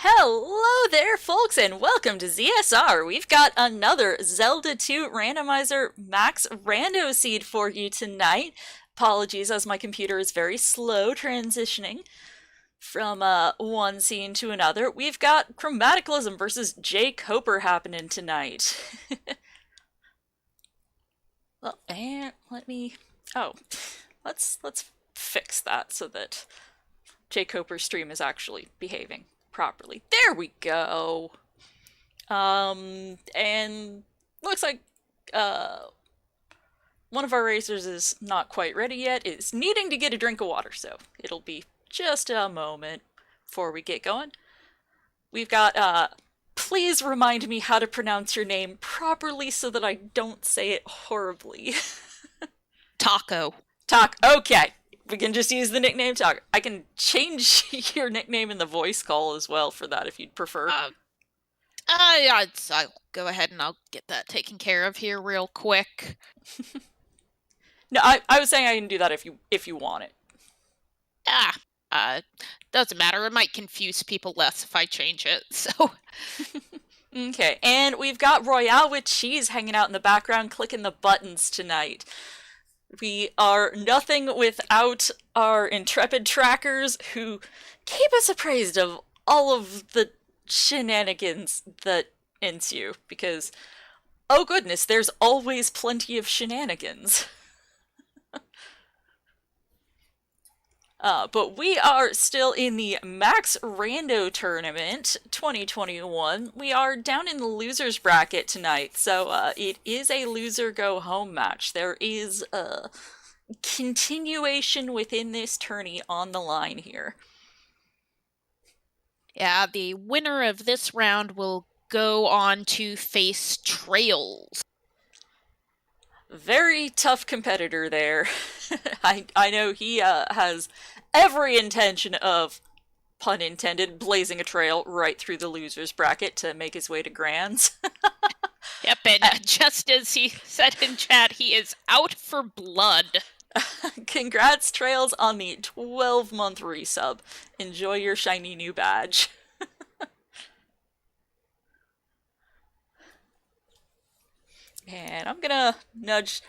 Hello there, folks, and welcome to ZSR. We've got another Zelda 2 Randomizer Max Rando seed for you tonight. Apologies, as my computer is very slow transitioning from one scene to another. We've got chromataclysm versus jkoper happening tonight. Well, and let's fix that so that jkoper's stream is actually behaving properly. There we go. And looks like one of our racers is not quite ready yet. Is needing to get a drink of water, so it'll be just a moment before we get going. We've got please remind me how to pronounce your name properly so that I don't say it horribly. Taco. Okay. We can just use the nickname Taco. I can change your nickname in the voice call as well for that if you'd prefer. I'll go ahead and I'll get that taken care of here real quick. No, I was saying I can do that if you want it. Doesn't matter. It might confuse people less if I change it, so. Okay, and we've got Royale with Cheese hanging out in the background clicking the buttons tonight. We are nothing without our intrepid trackers who keep us appraised of all of the shenanigans that ensue, because, oh goodness, there's always plenty of shenanigans. But we are still in the Max Rando Tournament 2021. We are down in the losers bracket tonight, so it is a loser go home match. There is a continuation within this tourney on the line here. Yeah, the winner of this round will go on to face Trails. Very tough competitor there. I know he has every intention of, pun intended, blazing a trail right through the losers bracket to make his way to Grands. Yep, and just as he said in chat, he is out for blood. Congrats, Trails, on the 12-month resub. Enjoy your shiny new badge. And I'm gonna nudge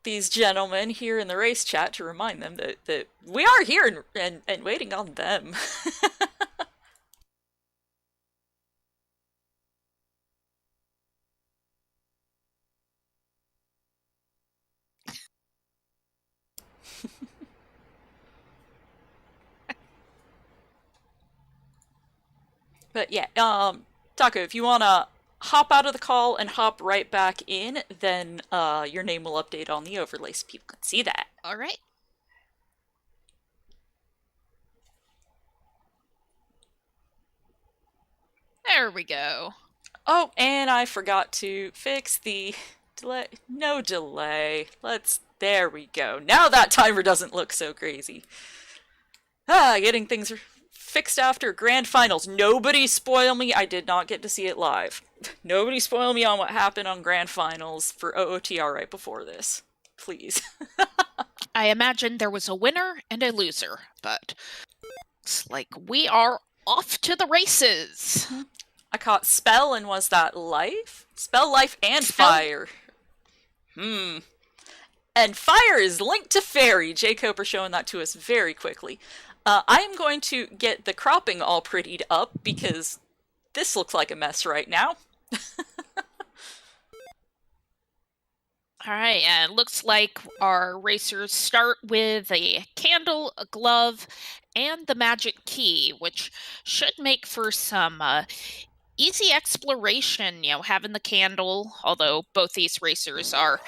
these gentlemen here in the race chat to remind them that we are here and waiting on them. But yeah, Taco, if you wanna hop out of the call and hop right back in, then your name will update on the overlay so people can see that. All right. There we go. Oh, and I forgot to fix the delay. No delay. There we go. Now that timer doesn't look so crazy. Getting things fixed after grand finals. Nobody spoil me. I did not get to see it live. Nobody spoil me on what happened on grand finals for OOTR right before this. Please. I imagine there was a winner and a loser, but looks like we are off to the races. I caught Spell, and was that Life? Spell, Life, and Fire. And Fire is linked to Fairy. jkoper showing that to us very quickly. I am going to get the cropping all prettied up because this looks like a mess right now. Alright, and it looks like our racers start with a candle, a glove, and the magic key, which should make for some easy exploration, having the candle, although both these racers are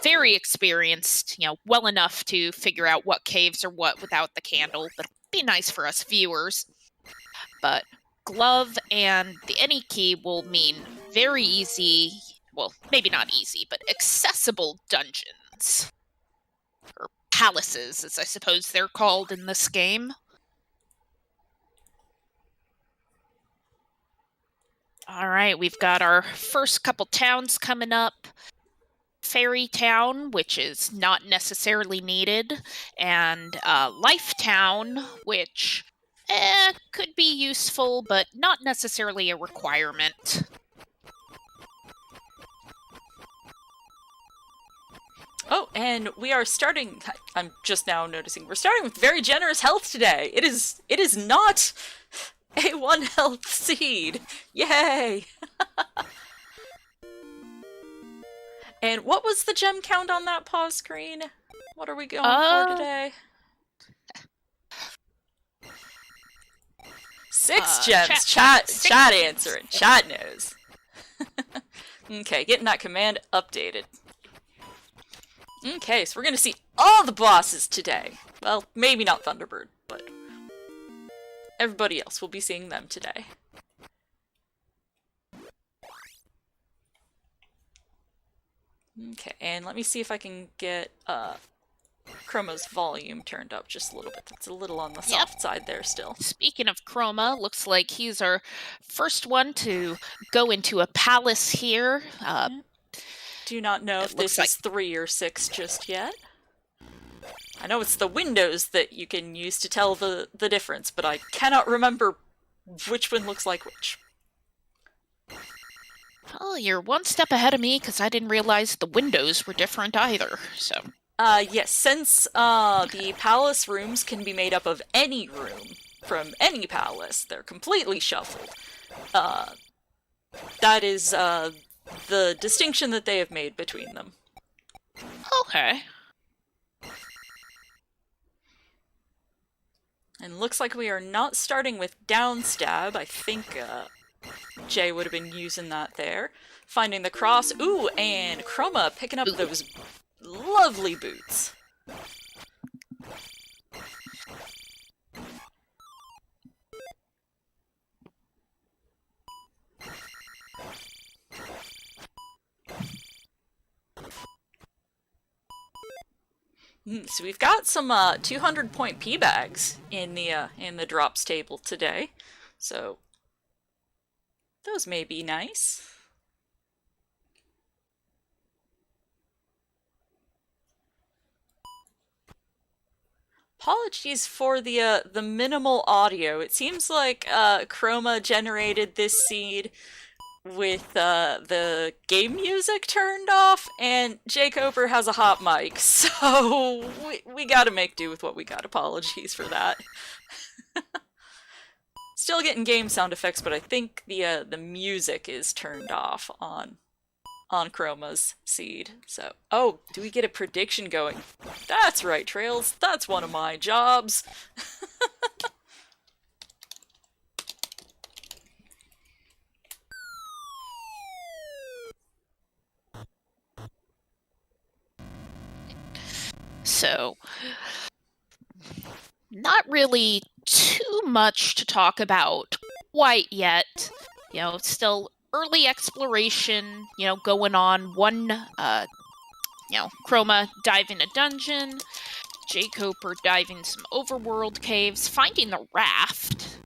very experienced, well enough to figure out what caves are what without the candle, but it'll be nice for us viewers. But glove and the any key will mean very easy, well, maybe not easy, but accessible dungeons. Or palaces, as I suppose they're called in this game. Alright, we've got our first couple towns coming up. Fairy Town, which is not necessarily needed, and Life Town, which could be useful, but not necessarily a requirement. Oh, and we are starting. I'm just now noticing we're starting with very generous health today. It is not a 1 health seed. Yay! And what was the gem count on that pause screen? What are we going for today? 6 gems. Chat answering. Chat knows. Okay, getting that command updated. Okay, so we're gonna see all the bosses today. Well, maybe not Thunderbird, but everybody else will be seeing them today. Okay, and let me see if I can get Chroma's volume turned up just a little bit. That's a little on the soft side there still. Speaking of Chroma, looks like he's our first one to go into a palace here. Do not know if this is 3 or 6 just yet. I know it's the windows that you can use to tell the difference, but I cannot remember which one looks like which. Oh, you're one step ahead of me because I didn't realize the windows were different either, so... Yes, since the palace rooms can be made up of any room from any palace, they're completely shuffled. That is the distinction that they have made between them. Okay. And looks like we are not starting with downstab. I think Jay would have been using that there. Finding the cross. Ooh, and Chroma picking up those lovely boots. So we've got some 200-point P bags in the drops table today, so those may be nice. Apologies for the minimal audio. It seems like Chroma generated this seed with the game music turned off, and jkoper has a hot mic, so we gotta make do with what we got. Apologies for that. Still getting game sound effects, but I think the music is turned off on Chroma's seed. So, oh, do we get a prediction going? That's right, Trails. That's one of my jobs. So, not really too much to talk about quite yet. You know, still early exploration, you know, going on. Chroma diving a dungeon, jkoper diving some overworld caves, finding the raft.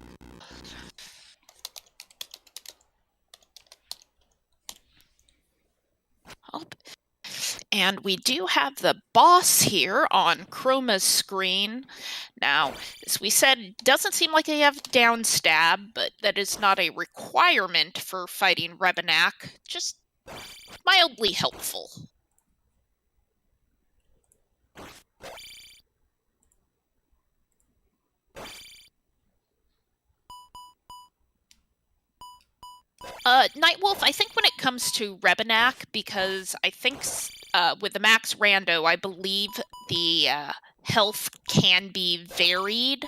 And we do have the boss here on Chroma's screen. Now, as we said, it doesn't seem like they have downstab, but that is not a requirement for fighting Rebenak, just mildly helpful. Nightwolf, I think when it comes to Rebenak, because I think with the Max Rando, I believe the health can be varied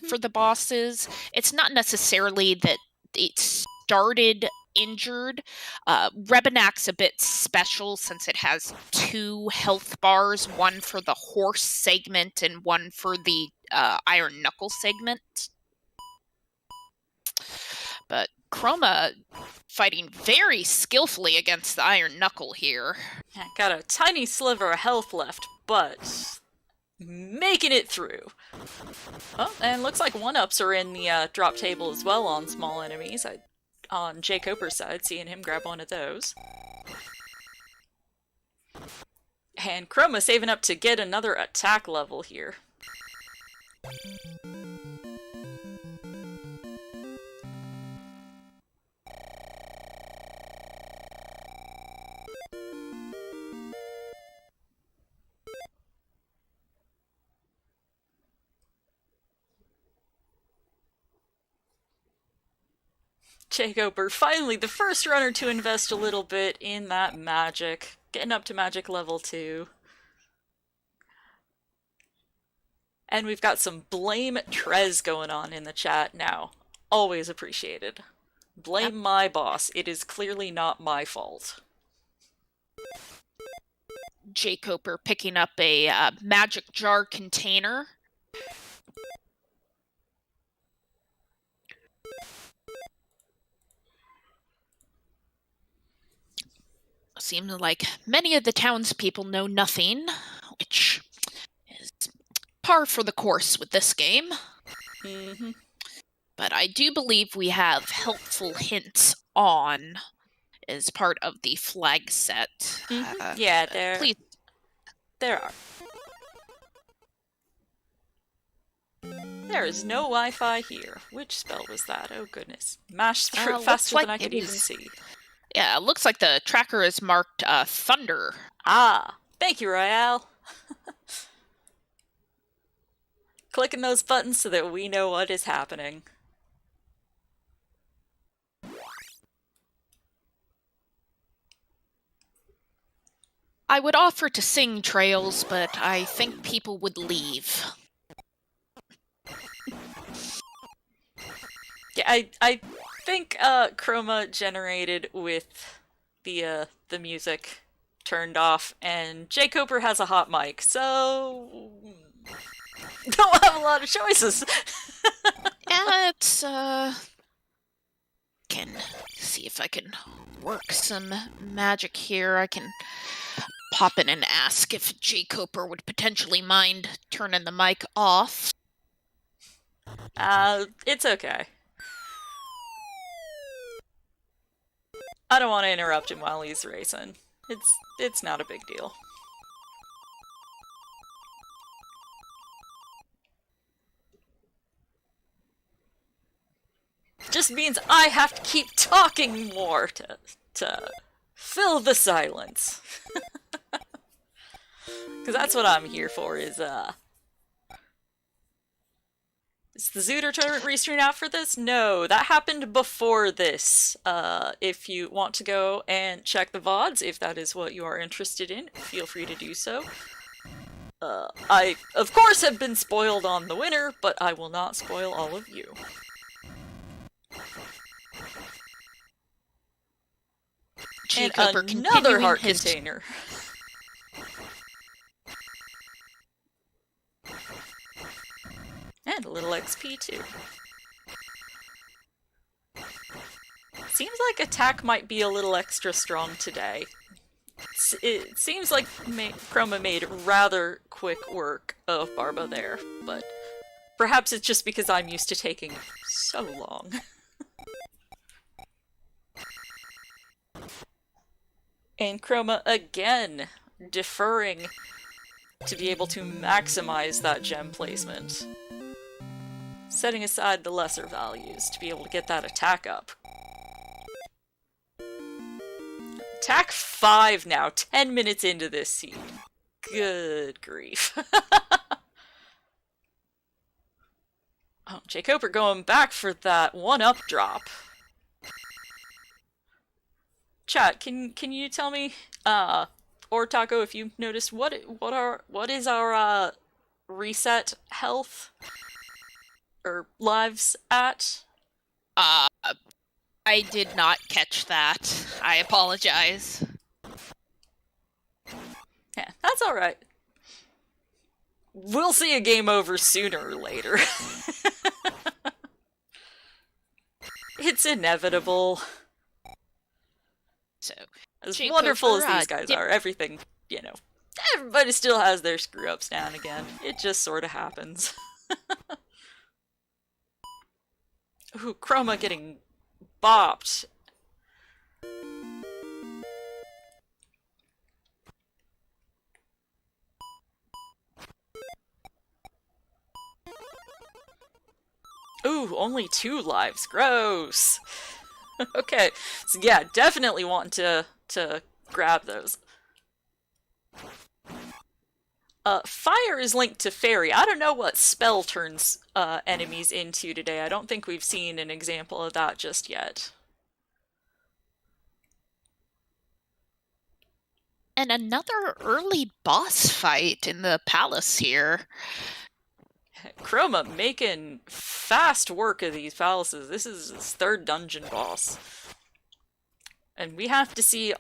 for the bosses. It's not necessarily that it started injured. Rebenak's a bit special since it has 2 health bars, one for the horse segment and one for the iron knuckle segment. But Chroma fighting very skillfully against the iron knuckle here. Yeah, got a tiny sliver of health left, but making it through. Oh, and looks like 1-ups are in the drop table as well on small enemies. On jkoper's side, seeing him grab one of those. And Chroma saving up to get another attack level here. jkoper, finally the first runner to invest a little bit in that magic. Getting up to magic level 2. And we've got some blame Trez going on in the chat now. Always appreciated. Blame my boss. It is clearly not my fault. jkoper picking up a magic jar container. Seems like many of the townspeople know nothing, which is par for the course with this game. Mm-hmm. But I do believe we have helpful hints on as part of the flag set. Mm-hmm. Yeah, there are. There is no Wi-Fi here. Which spell was that? Oh goodness. Mash faster than I could even see. Yeah, it looks like the tracker is marked Thunder. Ah, thank you, Royale. Clicking those buttons so that we know what is happening. I would offer to sing Trails, but I think people would leave. Yeah, I think chroma generated with the music turned off, and jkoper has a hot mic, so don't have a lot of choices. Yeah, it's can see if I can work some magic here. I can pop in and ask if jkoper would potentially mind turning the mic off. It's okay. I don't want to interrupt him while he's racing. It's not a big deal. Just means I have to keep talking more to fill the silence. Because that's what I'm here for, is the Zooter tournament restream out for this? No, that happened before this. If you want to go and check the VODs, if that is what you are interested in, feel free to do so. I, of course, have been spoiled on the winner, but I will not spoil all of you. And another heart container. And a little XP too. Seems like attack might be a little extra strong today. It seems like Chroma made rather quick work of Barba there, but perhaps it's just because I'm used to taking so long. And Chroma again deferring to be able to maximize that gem placement. Setting aside the lesser values to be able to get that attack up. Attack 5 now, 10 minutes into this seed. Good grief. Oh, jkoper going back for that 1-up drop. Chat, can you tell me, or Taco, if you noticed what is our reset health or lives at? I did not catch that. I apologize. Yeah, that's alright. We'll see a game over sooner or later. It's inevitable. So, as wonderful as these guys are, everything, you know, everybody still has their screw-ups now and again. It just sort of happens. Ooh, Chroma getting bopped. Ooh, only 2 lives. Gross. Okay, so yeah, definitely want to grab those. Fire is linked to Fairy. I don't know what spell turns enemies into today. I don't think we've seen an example of that just yet. And another early boss fight in the palace here. Chroma making fast work of these palaces. This is his third dungeon boss. And we have to see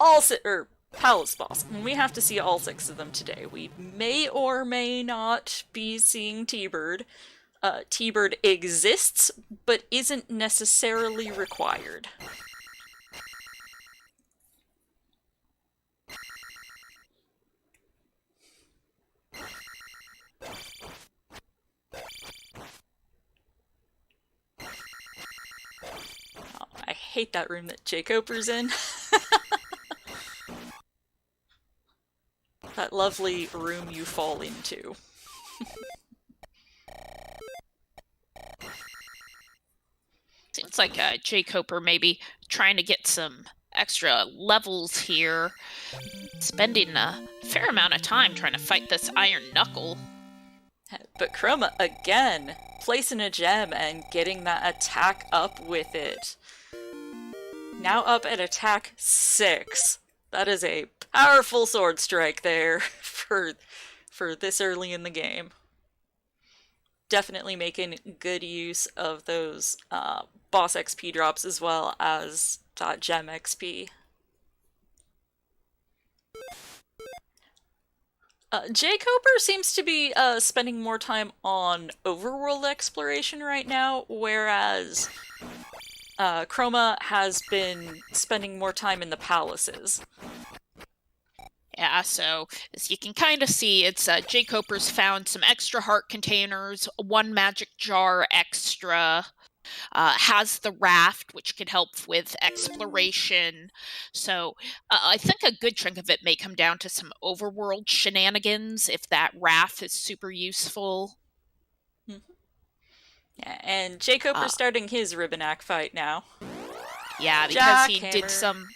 palace boss. And we have to see all 6 of them today. We may or may not be seeing T-Bird. T-Bird exists, but isn't necessarily required. Oh, I hate that room that jkoper's in. That lovely room you fall into. Seems like jkoper maybe trying to get some extra levels here, spending a fair amount of time trying to fight this Iron Knuckle. But Chroma, again, placing a gem and getting that attack up with it. Now up at attack 6. That is a powerful sword strike there for this early in the game. Definitely making good use of those boss XP drops as well as that gem XP. jkoper seems to be spending more time on overworld exploration right now, whereas Chroma has been spending more time in the palaces. Yeah, so as you can kind of see, it's jkoper's found some extra heart containers, 1 magic jar extra, has the raft, which could help with exploration. So I think a good chunk of it may come down to some overworld shenanigans, if that raft is super useful. Mm-hmm. Yeah, and jkoper's starting his Ribbonac fight now. Yeah, because he did some...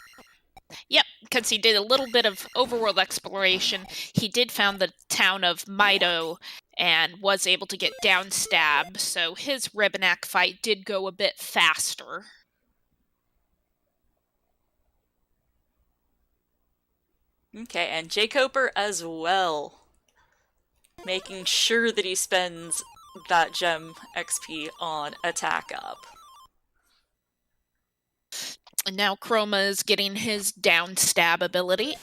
Yep, because he did a little bit of overworld exploration. He did found the town of Mido and was able to get downstab, so his Ribbonac fight did go a bit faster. Okay, and jkoper as well. Making sure that he spends that gem XP on attack up. And now Chroma is getting his downstab ability.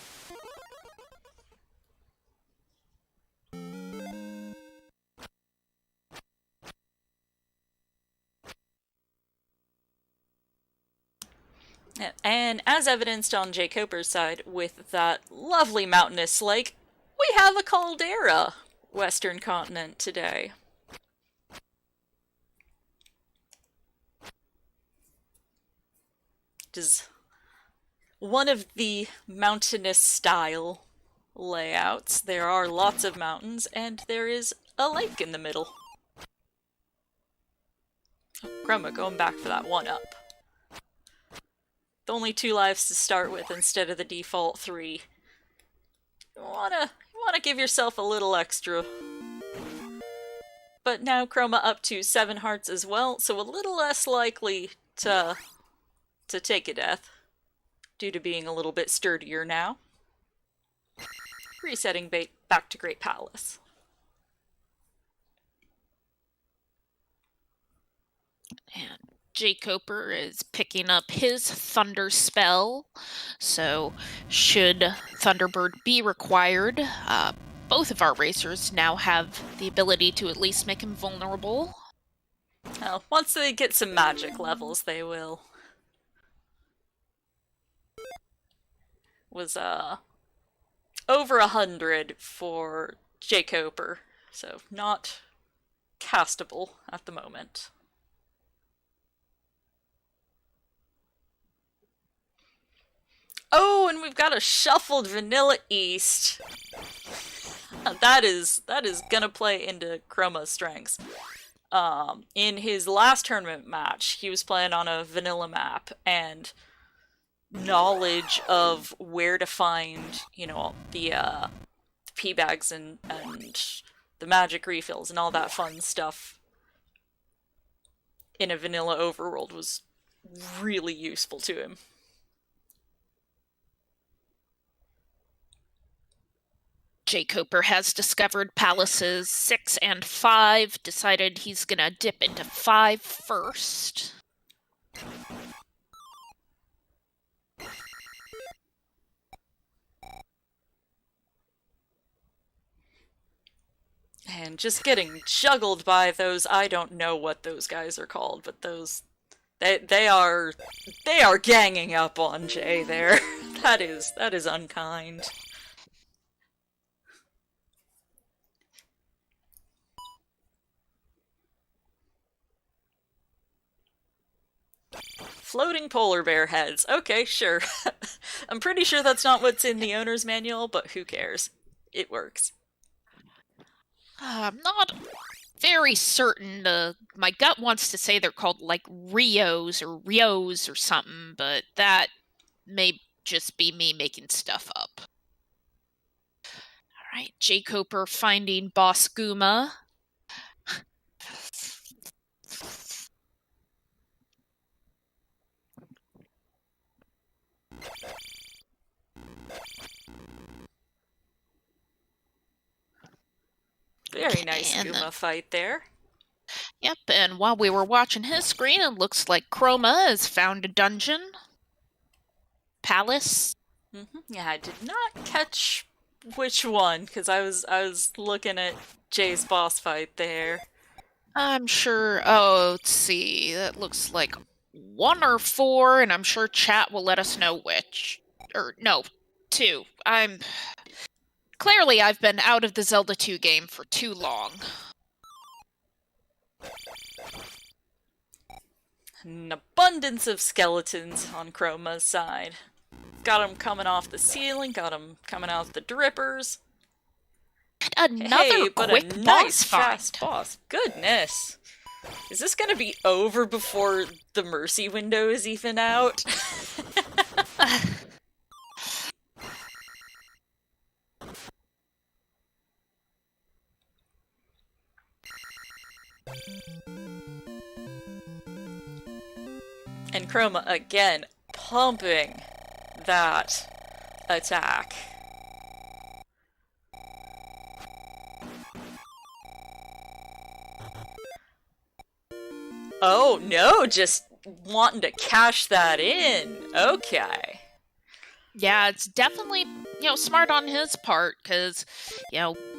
And as evidenced on jkoper's side with that lovely mountainous lake, we have a caldera, Western Continent today. It is one of the mountainous style layouts. There are lots of mountains, and there is a lake in the middle. Chroma going back for that 1-up. Only 2 lives to start with instead of the default 3. You wanna give yourself a little extra. But now Chroma up to 7 hearts as well, so a little less likely to take a death, due to being a little bit sturdier now. Resetting back to Great Palace. And jkoper is picking up his Thunder spell, so should Thunderbird be required, both of our racers now have the ability to at least make him vulnerable. Well, once they get some magic levels, they will. Was over 100 for jkoper, so not castable at the moment. Oh, and we've got a shuffled Vanilla East. That is gonna play into Chroma's strengths. In his last tournament match, he was playing on a vanilla map, and knowledge of where to find, the pea bags and the magic refills and all that fun stuff in a vanilla overworld was really useful to him. jkoper has discovered palaces 6 and 5, decided he's gonna dip into 5 first. And just getting juggled by those, I don't know what those guys are called, but those they are ganging up on Jay there. That is unkind. Floating polar bear heads. Okay, sure. I'm pretty sure that's not what's in the owner's manual, but who cares? It works. I'm not very certain. My gut wants to say they're called like Rios or something, but that may just be me making stuff up. All right, jkoper finding Boss Guma. Very nice And Guma fight there. Yep, and while we were watching his screen, it looks like Chroma has found a dungeon. Palace. Yeah, I did not catch which one, because I was looking at Jay's boss fight there. I'm sure. Oh, let's see. That looks like 1 or 4, and I'm sure chat will let us know which. Or no, 2. Clearly, I've been out of the Zelda 2 game for too long. An abundance of skeletons on Chroma's side. Got him coming off the ceiling, got him coming out the drippers. Another hey, but quick a nice, boss fast fight. boss. Goodness. Is this gonna be over before the mercy window is even out? And Chroma again pumping that attack. Oh no, just wanting to cash that in. Okay. Yeah, it's definitely, smart on his part, because,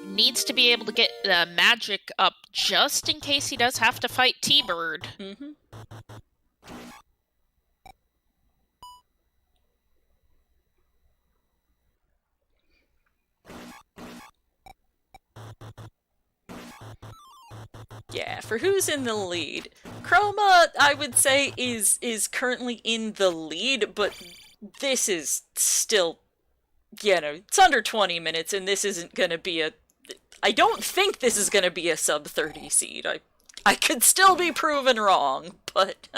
needs to be able to get the magic up just in case he does have to fight T-Bird. Yeah, for who's in the lead? Chroma, I would say, is currently in the lead, but this is still, it's under 20 minutes, and this isn't gonna be I don't think this is gonna be a sub 30 seed. I could still be proven wrong, but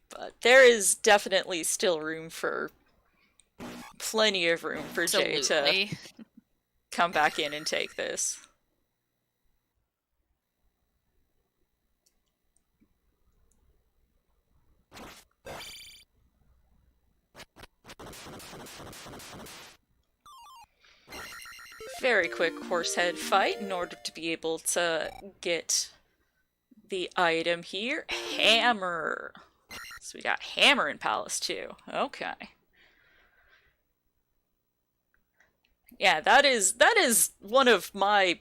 but there is definitely still plenty of room for Absolutely. Jay to come back in and take this. Very quick horsehead fight in order to be able to get the item here. Hammer. So we got hammer in Palace too. Okay. Yeah, that is one of my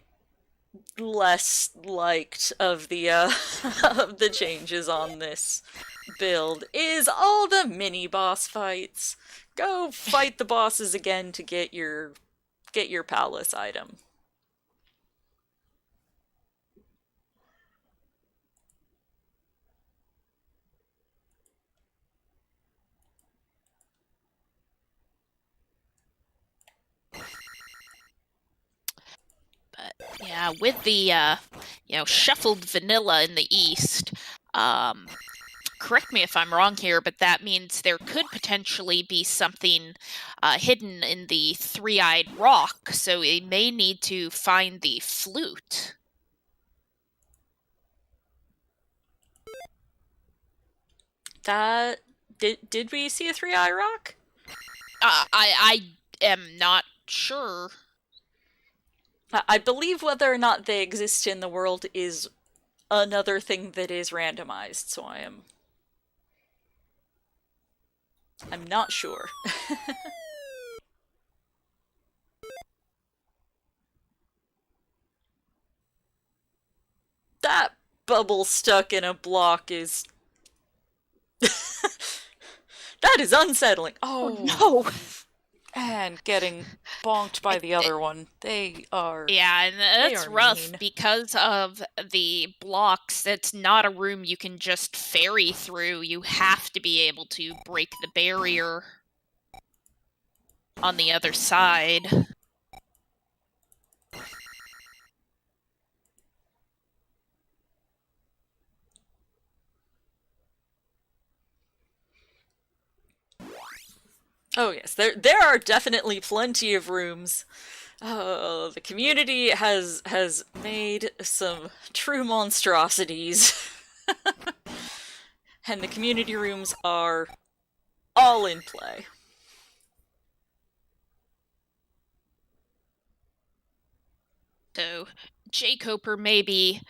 less liked of the of the changes on this build is all the mini boss fights. Go fight the bosses again to get your palace item. But yeah, with the shuffled vanilla in the east, correct me if I'm wrong here, but that means there could potentially be something hidden in the three-eyed rock, so we may need to find the flute. That did we see a three-eye rock? I am not sure. I believe whether or not they exist in the world is another thing that is randomized, so I'm not sure. That bubble stuck in a block is that is unsettling. Oh Oh, no. and getting bonked by the other one. They are Yeah, and that's are rough mean. because of the blocks. It's not a room you can just ferry through. You have to be able to break the barrier on the other side. Oh yes, there are definitely plenty of rooms. Oh, the community has made some true monstrosities, and the community rooms are all in play. So jkoper may be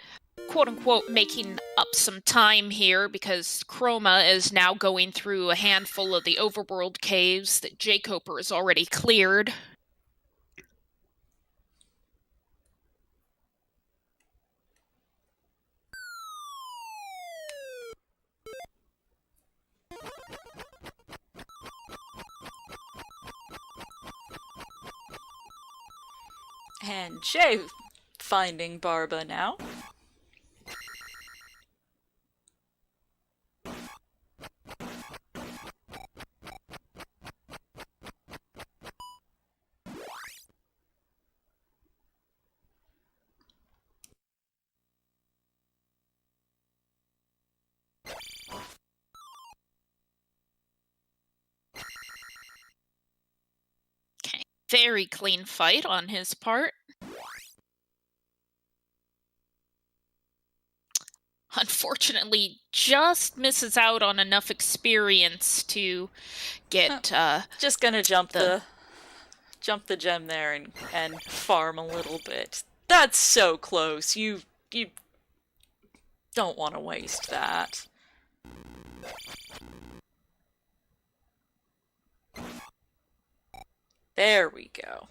quote unquote making up some time here because Chroma is now going through a handful of the overworld caves that jkoper has already cleared. And Jay finding Barba now. Okay, very clean fight on his part. Unfortunately, just misses out on enough experience to get Just gonna jump the the gem there and farm a little bit. That's so close. You don't want to waste that. There we go.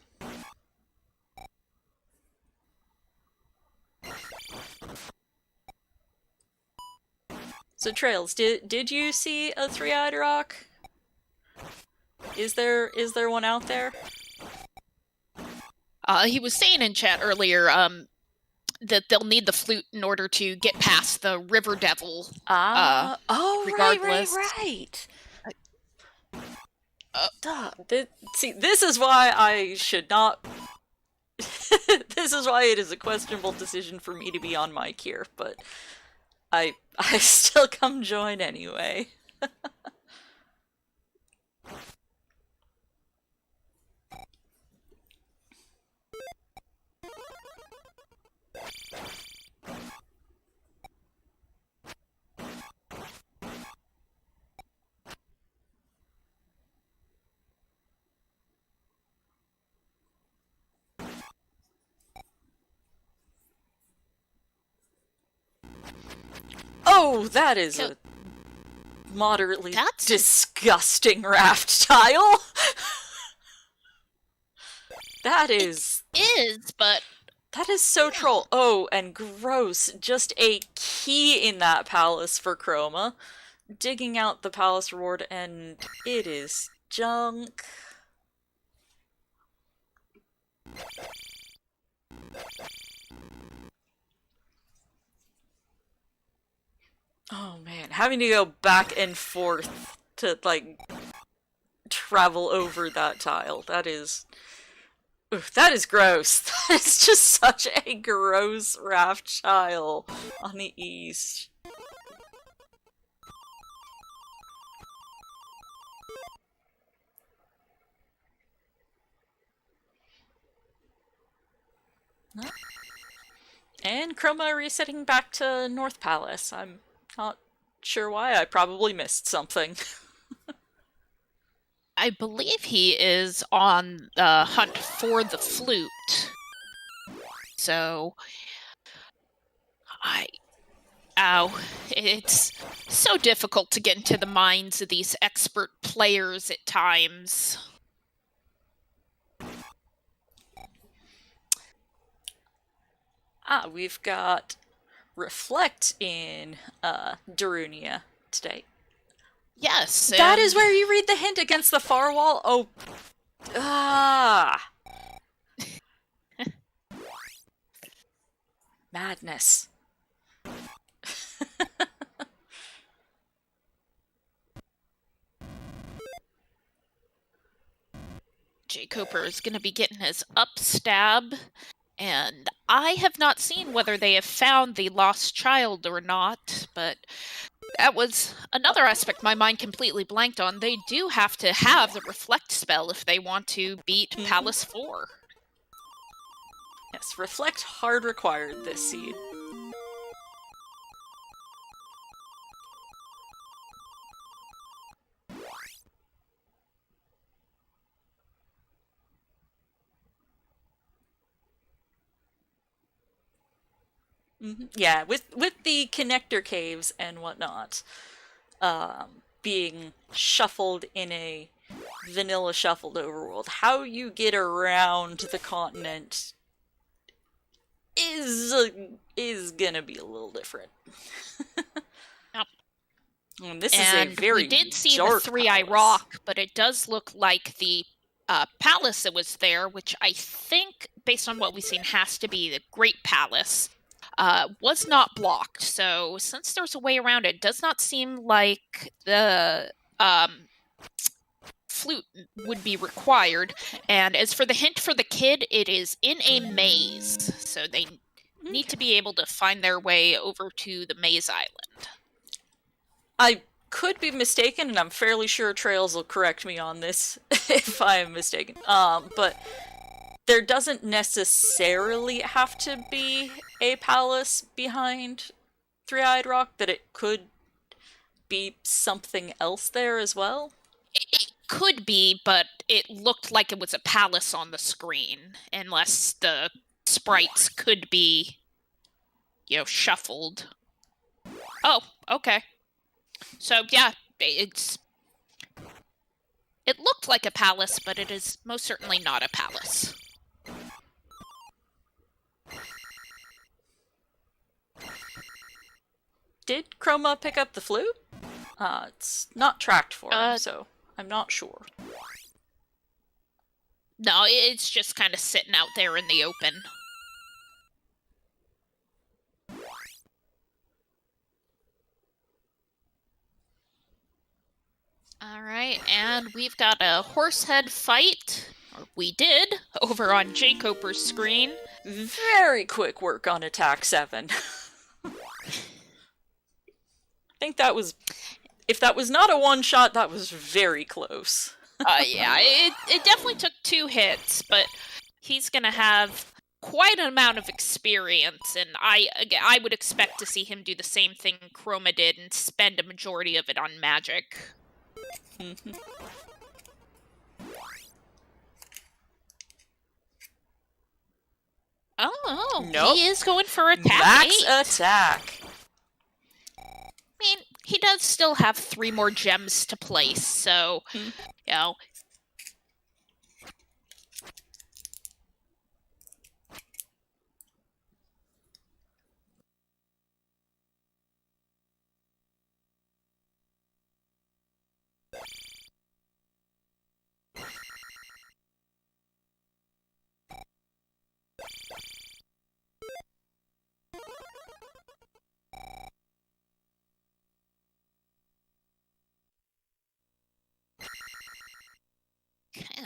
So Trails, did you see a three-eyed rock? Is there one out there? He was saying in chat earlier that they'll need the flute in order to get past the river devil. Oh, regardless. right. Duh. See, this is why I should not. This is why it is a questionable decision for me to be on mic here, but I still come join anyway. Oh, that is a moderately disgusting raft tile. That is... but... That is so troll. Oh, and gross. Just a key in that palace for Chroma. Digging out the palace reward, and it is junk. Oh man, having to go back and forth to, like, travel over that tile. That is... Oof, that is gross. That is just such a gross raft tile on the east. And Chroma resetting back to North Palace. I'm not sure why. I probably missed something. I believe he is on the hunt for the flute. So, ow. It's so difficult to get into the minds of these expert players at times. We've got Reflect in Darunia today. Yes. That is where you read the hint against the far wall? Oh. Madness. jkoper is going to be getting his up stab, and I have not seen whether they have found the lost child or not, but that was another aspect my mind completely blanked on. They do have to have the Reflect spell if they want to beat Palace 4. Yes, Reflect hard required this seed. Yeah, with the connector caves and whatnot being shuffled in a vanilla shuffled overworld, how you get around the continent is gonna be a little different. Yep. And this is a very we did see dark the Three-Eye palace. Rock, but it does look like the palace that was there, which I think, based on what we've seen, has to be the Great Palace, was not blocked. So since there's a way around it, does not seem like the flute would be required. And as for the hint for the kid, it is in a maze. So they need to be able to find their way over to the maze island. I could be mistaken, and I'm fairly sure Trails will correct me on this if I am mistaken. But there doesn't necessarily have to be a palace behind Three-Eyed Rock, that it could be something else there as well. It could be, but it looked like it was a palace on the screen, unless the sprites could be, shuffled. Oh, okay. So, yeah, it looked like a palace, but it is most certainly not a palace. Did Chroma pick up the flute? It's not tracked for him, so I'm not sure. No, it's just kind of sitting out there in the open. Alright, and we've got a horsehead fight, or we did, over on jkoper's screen. Very quick work on attack 7. I think that was... If that was not a one-shot, that was very close. Yeah, it definitely took 2 hits, but he's gonna have quite an amount of experience, and I would expect to see him do the same thing Chroma did and spend a majority of it on magic. Oh, nope. He is going for attack Max 8. attack. I mean, he does still have 3 more gems to place, so,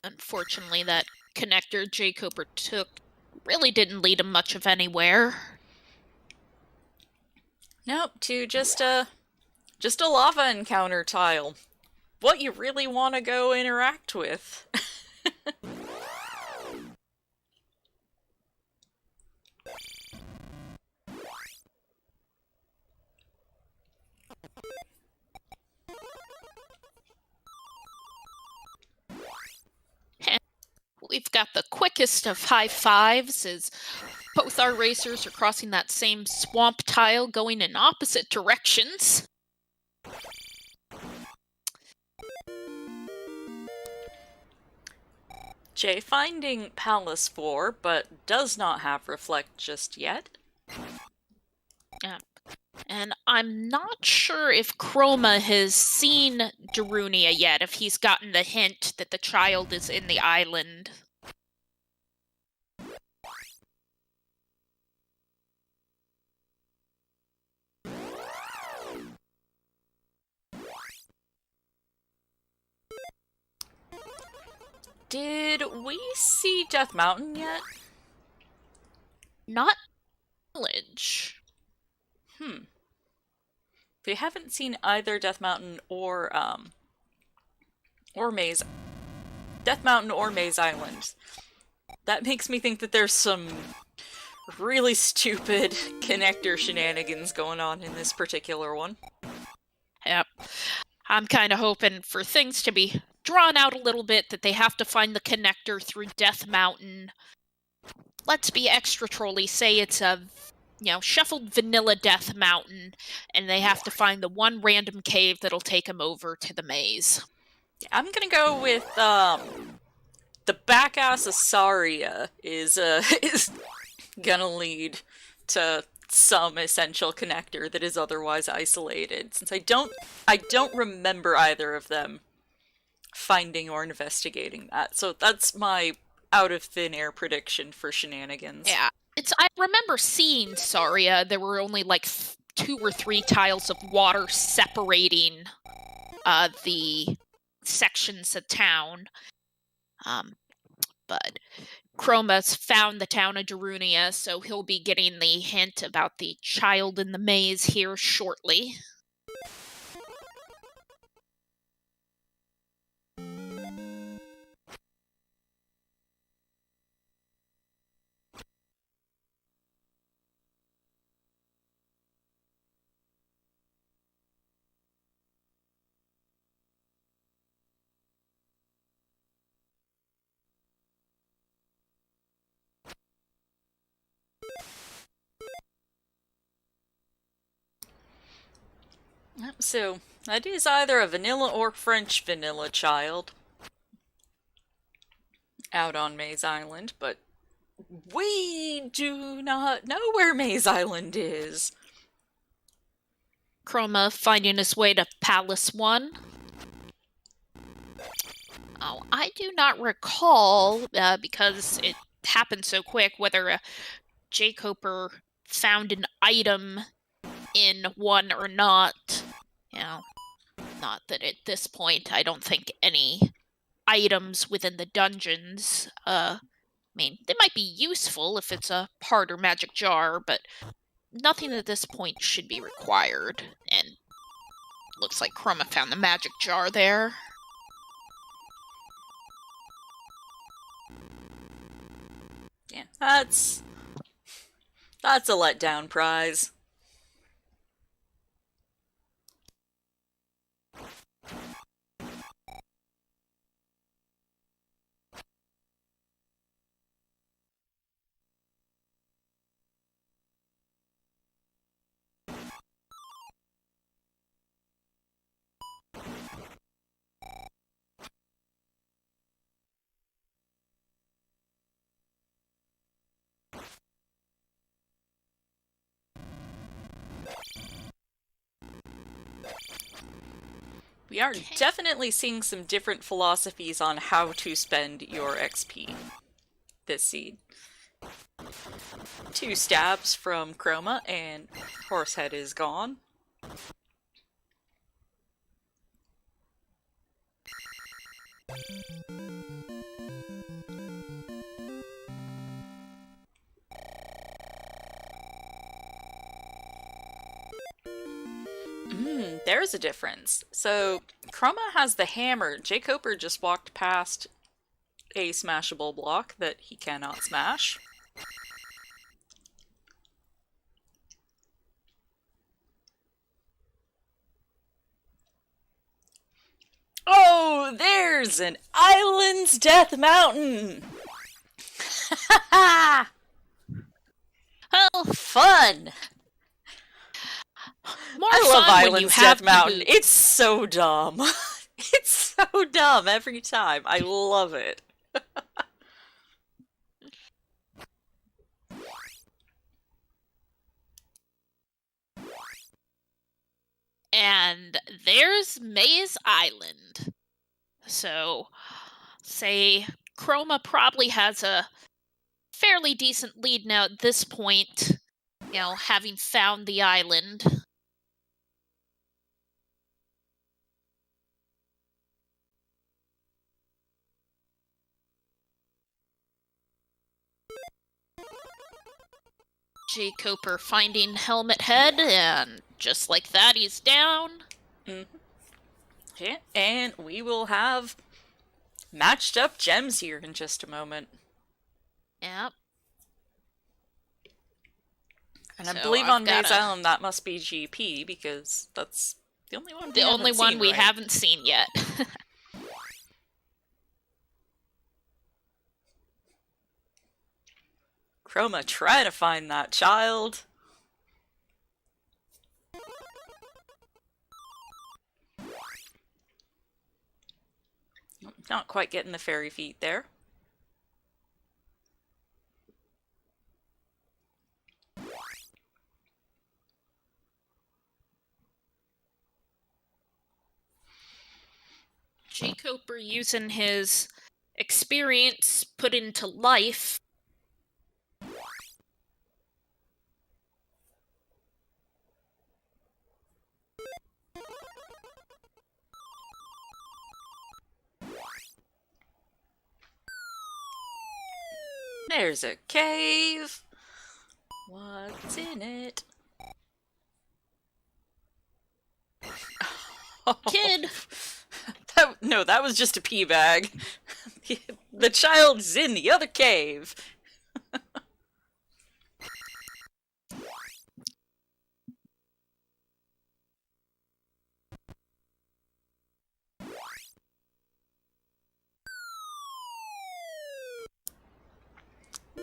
Unfortunately, that connector jkoper took really didn't lead him much of anywhere. Nope, to just a lava encounter tile. What you really want to go interact with. We've got the quickest of high fives as both our racers are crossing that same swamp tile going in opposite directions. Jay finding Palace 4, but does not have Reflect just yet. Yeah. And I'm not sure if Chroma has seen Darunia yet, if he's gotten the hint that the child is in the island. Did we see Death Mountain yet? Not village. We haven't seen either Death Mountain or Maze. Death Mountain or Maze Island. That makes me think that there's some really stupid connector shenanigans going on in this particular one. Yep. I'm kind of hoping for things to be drawn out a little bit, that they have to find the connector through Death Mountain. Let's be extra trolly, say it's a, shuffled vanilla Death Mountain, and they have to find the one random cave that'll take them over to the maze. I'm gonna go with, the back-ass Asaria is gonna lead to some essential connector that is otherwise isolated, since I don't remember either of them finding or investigating that. So that's my out of thin air prediction for shenanigans. Yeah. I remember seeing Saria. There were only like 2 or 3 tiles of water separating the sections of town. But Chroma's found the town of Darunia, so he'll be getting the hint about the child in the maze here shortly. So, that is either a vanilla or French vanilla child out on Maze Island, but we do not know where Maze Island is. Chroma finding his way to Palace 1. Oh, I do not recall, because it happened so quick, whether a jkoper found an item in one or not. Not that at this point I don't think any items within the dungeons, they might be useful if it's a harder magic jar, but nothing at this point should be required. And looks like Chroma found the magic jar there. Yeah, that's a letdown prize. We are definitely seeing some different philosophies on how to spend your XP this seed. 2 stabs from Chroma, and Horsehead is gone. There's a difference. So, Chroma has the hammer. jkoper just walked past a smashable block that he cannot smash. Oh, there's an Island's Death Mountain! Well, Fun! more I love fun when you Islands Death have the Mountain. boots. It's so dumb. It's so dumb every time. I love it. And there's Maze Island. So, say Chroma probably has a fairly decent lead now at this point, having found the island. jkoper finding Helmet Head, and just like that, he's down. Yeah, and we will have matched up gems here in just a moment. Yep. And I So believe I've on got Maze Island that must be GP because that's the only one the only one we haven't seen yet. Chroma, try to find that child. Not quite getting the fairy feet there. jkoper using his experience put into life. There's a cave. What's in it? Kid! No, that was just a pee bag. The child's in the other cave.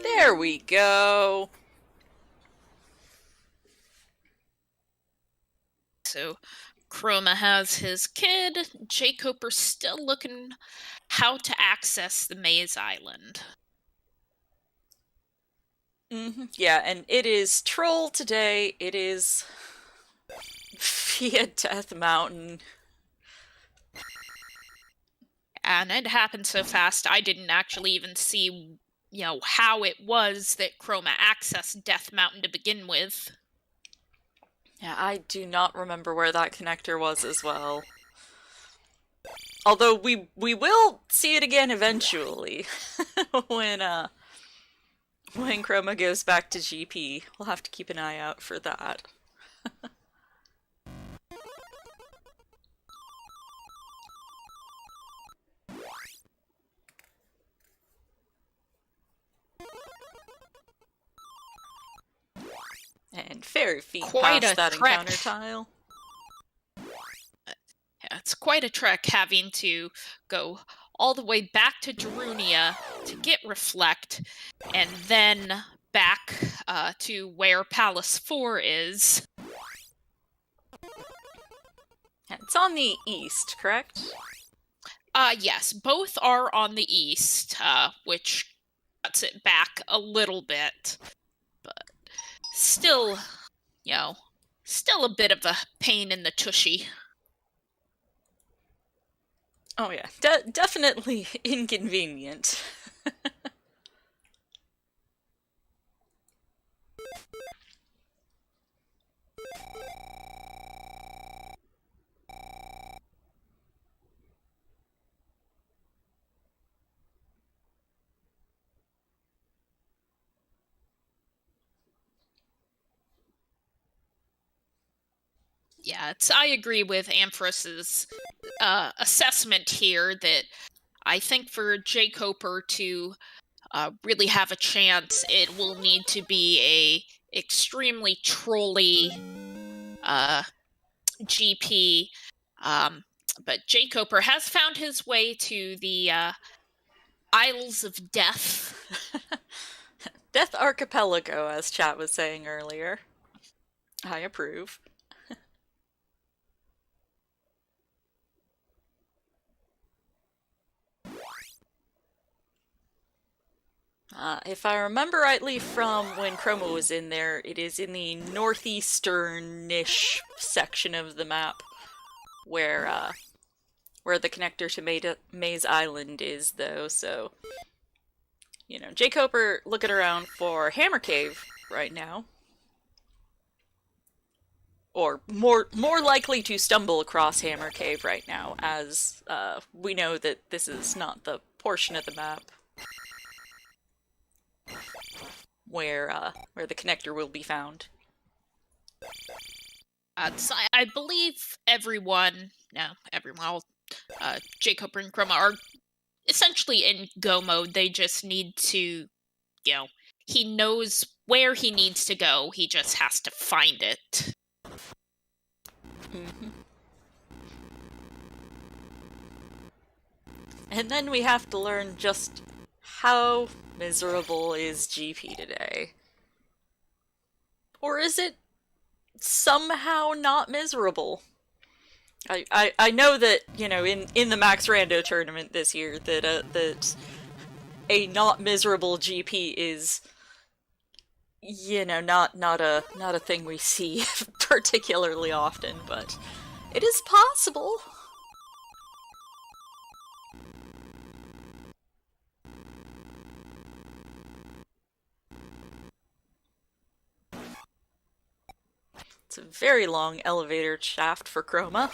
There we go. So Chroma has his kid. jkoper's still looking how to access the Maze Island. Yeah, and it is Troll today. It is via Death Mountain. And it happened so fast, I didn't actually even see, how it was that Chroma accessed Death Mountain to begin with. Yeah, I do not remember where that connector was as well. Although we will see it again eventually when Chroma goes back to GP. We'll have to keep an eye out for that. And Fairy Feet Quite past a that trek. encounter tile. Yeah, it's quite a trek having to go all the way back to Darunia to get Reflect, and then back to where Palace 4 is. Yeah, it's on the east, correct? Yes, both are on the east, which cuts it back a little bit, but still, still a bit of a pain in the tushy. Oh yeah, definitely inconvenient. Yeah, I agree with Amphros's assessment here that I think for jkoper to really have a chance, it will need to be a extremely trolly GP. But jkoper has found his way to the Isles of Death. Death Archipelago, as chat was saying earlier. I approve. If I remember rightly from when Chroma was in there, it is in the northeastern-ish section of the map where the connector to Maze Island is, though, so... You know, jkoper looking around for Hammer Cave right now. Or more likely to stumble across Hammer Cave right now, as we know that this is not the portion of the map where the connector will be found. So I believe everyone, jkoper and Chroma are essentially in go mode. They just need to, he knows where he needs to go. He just has to find it. Mm-hmm. And then we have to learn just how miserable is GP today. Or is it somehow not miserable? I know that, in the Max Rando tournament this year, that a not miserable GP is, not a thing we see particularly often, but it is possible. It's a very long elevator shaft for Chroma.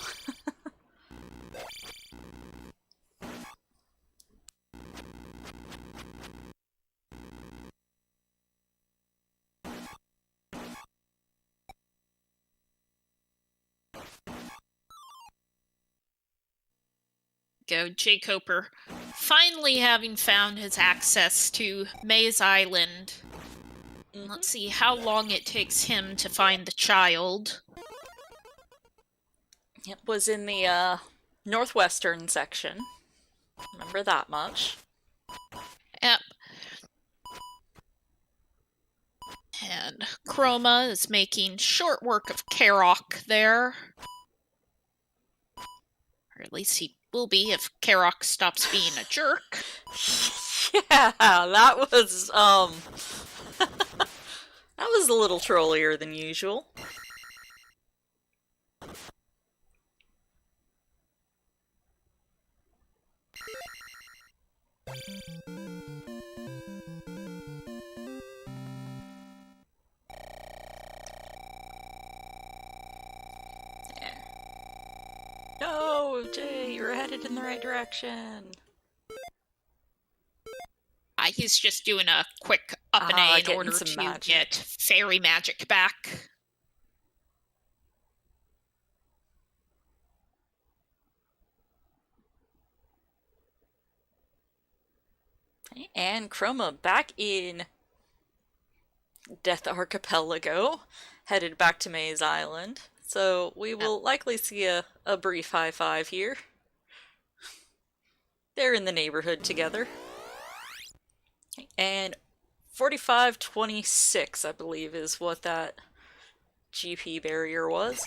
Go jkoper, finally having found his access to Maze Island. Let's see how long it takes him to find the child. It was in the northwestern section. Remember that much. Yep. And Chroma is making short work of Karok there. Or at least he will be if Karok stops being a jerk. Yeah, that was, that was a little trollier than usual. No, Jay, you're headed in the right direction. He's just doing a quick up and A in order to magic. Get fairy magic back. And Chroma back in Death Archipelago, headed back to Maze Island. So we will likely see a brief high five here. They're in the neighborhood together. And 45-26, I believe, is what that GP barrier was.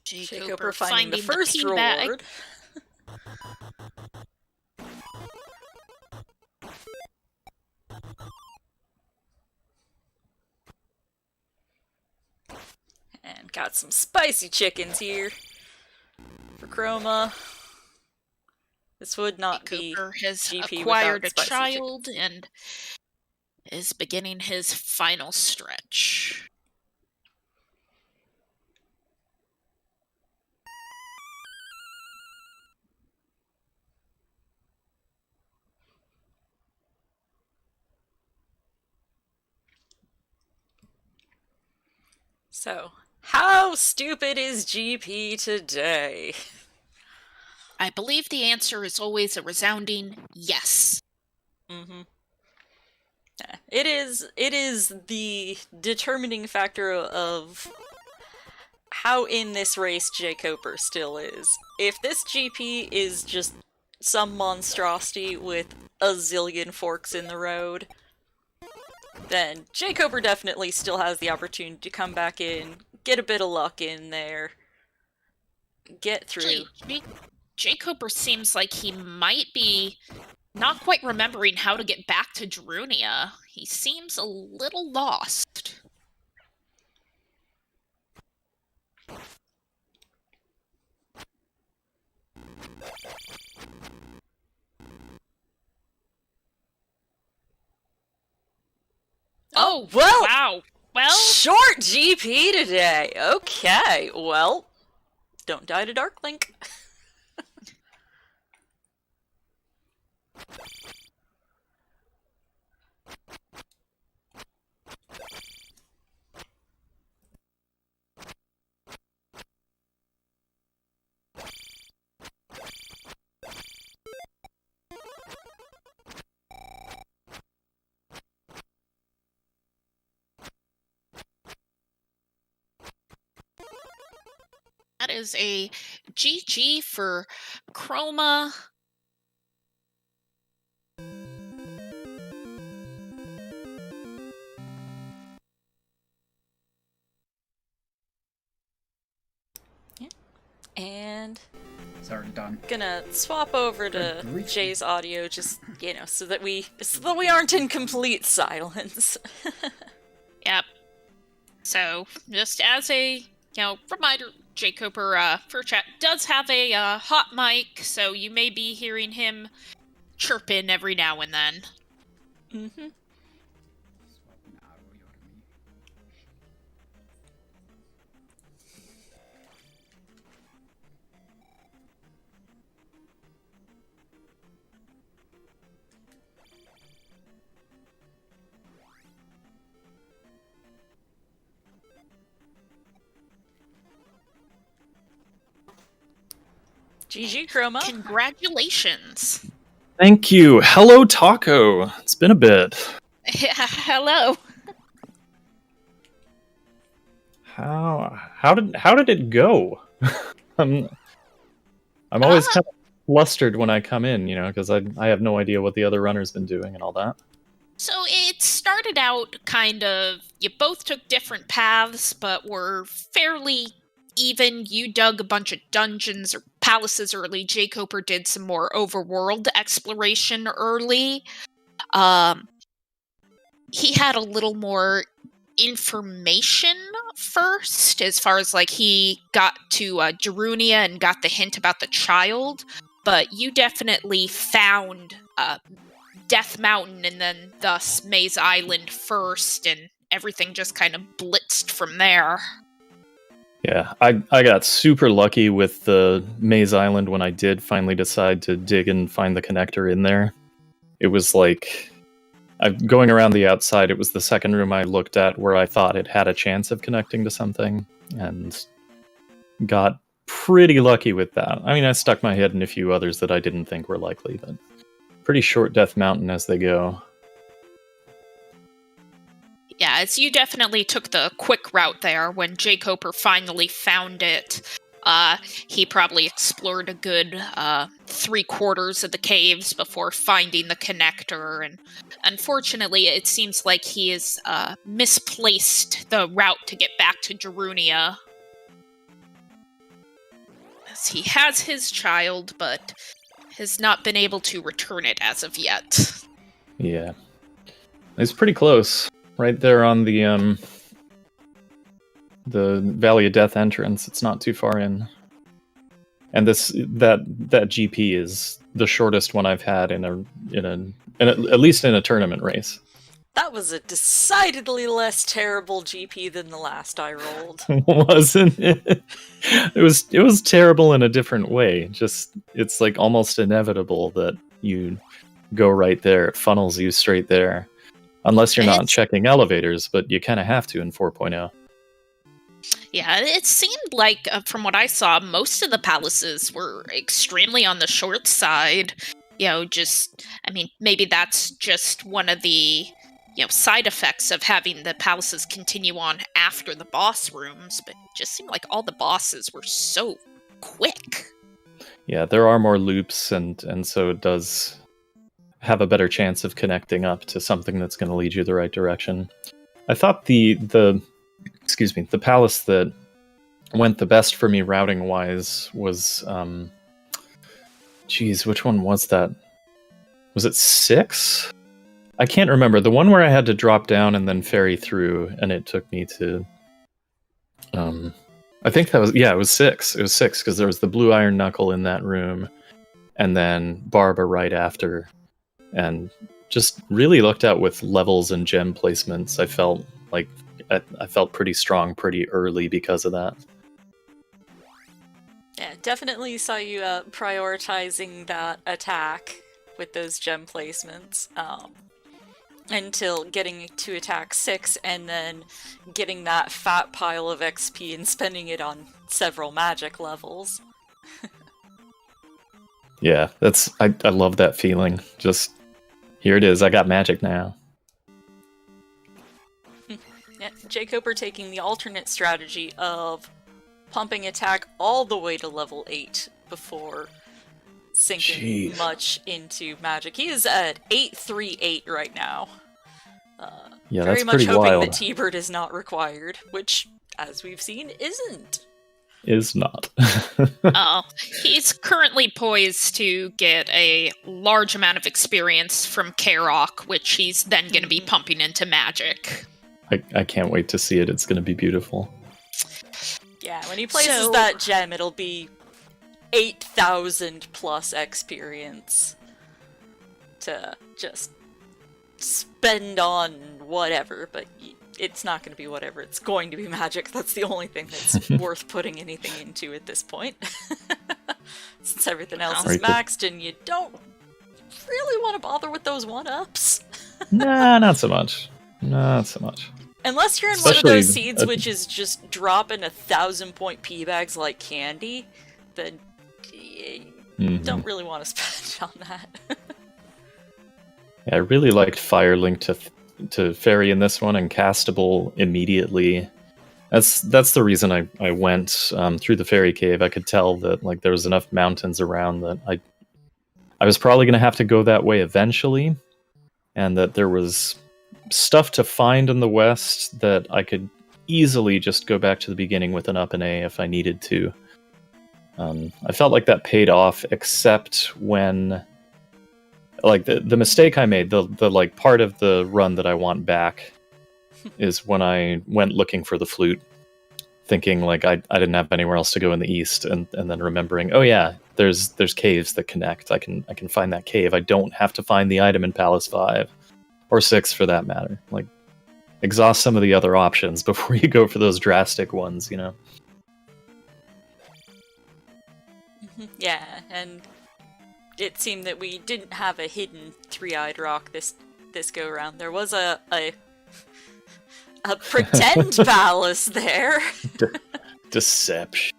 jkoper finding the first reward. And got some spicy chickens here for Chroma. This would not be has GP acquired a spicy child chickens. And is beginning his final stretch. So, how stupid is GP today? I believe the answer is always a resounding yes. Mm-hmm. It is the determining factor of how in this race jkoper still is. If this GP is just some monstrosity with a zillion forks in the road, then jkoper definitely still has the opportunity to come back in, get a bit of luck in there, get through. jkoper seems like he might be not quite remembering how to get back to Darunia. He seems a little lost. Oh, well! Wow. Well, short GP today! Okay, well, don't die to Dark Link. that is a GG for Chroma. And it's already done. Gonna swap over to Jay's audio, just so that we aren't in complete silence. Yep. So just as a reminder, jkoper for chat does have a hot mic, so you may be hearing him chirp in every now and then. Mm-hmm. GG, Chroma. Congratulations. Thank you. Hello, Taco. It's been a bit. Yeah, hello. How did it go? I'm always kind of flustered when I come in, because I have no idea what the other runner's been doing and all that. So it started out kind of, you both took different paths, but were fairly even. You dug a bunch of dungeons or palaces early. jkoper did some more overworld exploration early. He had a little more information first, as far as he got to Darunia and got the hint about the child, but you definitely found Death Mountain and then thus Maze Island first, and everything just kind of blitzed from there. Yeah, I got super lucky with the Maze Island when I did finally decide to dig and find the connector in there. It was going around the outside, it was the second room I looked at where I thought it had a chance of connecting to something, and got pretty lucky with that. I mean, I stuck my head in a few others that I didn't think were likely, but pretty short Death Mountain as they go. Yeah, as you definitely took the quick route there. When jkoper finally found it, he probably explored a good 3/4 of the caves before finding the connector, and unfortunately it seems like he has misplaced the route to get back to Darunia. As he has his child, but has not been able to return it as of yet. Yeah. It's pretty close. Right there on the Valley of Death entrance. It's not too far in. And that GP is the shortest one I've had at least in a tournament race. That was a decidedly less terrible GP than the last I rolled. Wasn't it? It was terrible in a different way. Just it's almost inevitable that you go right there. It funnels you straight there. Unless you're not checking elevators, but you kind of have to in 4.0. Yeah, it seemed like, from what I saw, most of the palaces were extremely on the short side. Maybe that's just one of the, side effects of having the palaces continue on after the boss rooms, but it just seemed like all the bosses were so quick. Yeah, there are more loops, and so it does have a better chance of connecting up to something that's going to lead you the right direction. I thought the palace that went the best for me routing wise was which one was that? Was it 6? I can't remember. The one where I had to drop down and then ferry through, and it took me to I think that was, it was 6. It was 6 because there was the blue iron knuckle in that room, and then Barba right after, and just really looked out with levels and gem placements. I felt like I felt pretty strong pretty early because of that. Yeah, definitely saw you prioritizing that attack with those gem placements until getting to attack 6 and then getting that fat pile of XP and spending it on several magic levels. Yeah, I love that feeling. Just, here it is, I got magic now. Yeah, jkoper taking the alternate strategy of pumping attack all the way to level 8 before sinking much into magic. He is at 838 right now. Yeah, very that's much pretty hoping wild. that T-Bird is not required, which, as we've seen, isn't. Is not. He's currently poised to get a large amount of experience from Karok, which he's then going to be pumping into magic. I can't wait to see it. It's going to be beautiful. Yeah, when he places that gem, it'll be 8,000 plus experience to just spend on whatever, but it's not going to be whatever. It's going to be magic. That's the only thing that's worth putting anything into at this point. Since everything else is maxed and you don't really want to bother with those 1-ups. Nah, not so much. Not so much. Unless you're in one of those seeds which is just dropping 1,000-point P-bags like candy, then you don't really want to spend on that. Yeah, I really liked Firelink to Fairy in this one and castable immediately. That's the reason I went through the Fairy Cave. I could tell that like there was enough mountains around that I was probably going to have to go that way eventually, and that there was stuff to find in the west that I could easily just go back to the beginning with an up and A if I needed to. I felt like that paid off, except when like the mistake I made, the like part of the run that I want back is when I went looking for the flute, thinking like I didn't have anywhere else to go in the east, and then remembering, oh yeah, there's caves that connect. I can find that cave. I don't have to find the item in Palace 5 or 6 for that matter. Like, exhaust some of the other options before you go for those drastic ones, you know? Yeah, and it seemed that we didn't have a hidden three-eyed rock this go around. There was a pretend palace there. Deception.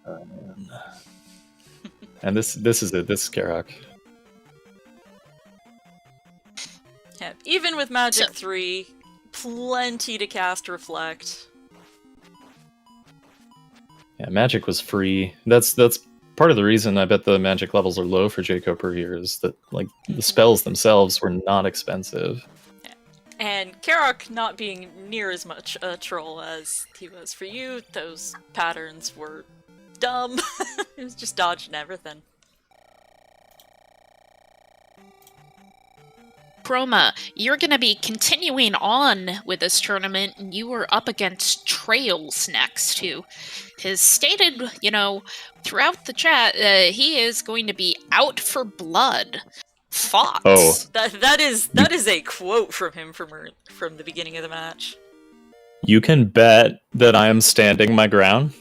And this is it. This is Karok. Yeah, even with Magic 3, plenty to cast Reflect. Yeah, Magic was free. That's part of the reason I bet the Magic levels are low for jkoper here is that like the spells themselves were not expensive. Yeah. And Karok not being near as much a troll as he was for you, those patterns were dumb. It was just dodging everything. Chroma, you're going to be continuing on with this tournament, and you are up against Trails next, who has stated, throughout the chat, he is going to be out for blood. Thoughts? Oh. That is a quote from him from the beginning of the match. You can bet that I am standing my ground.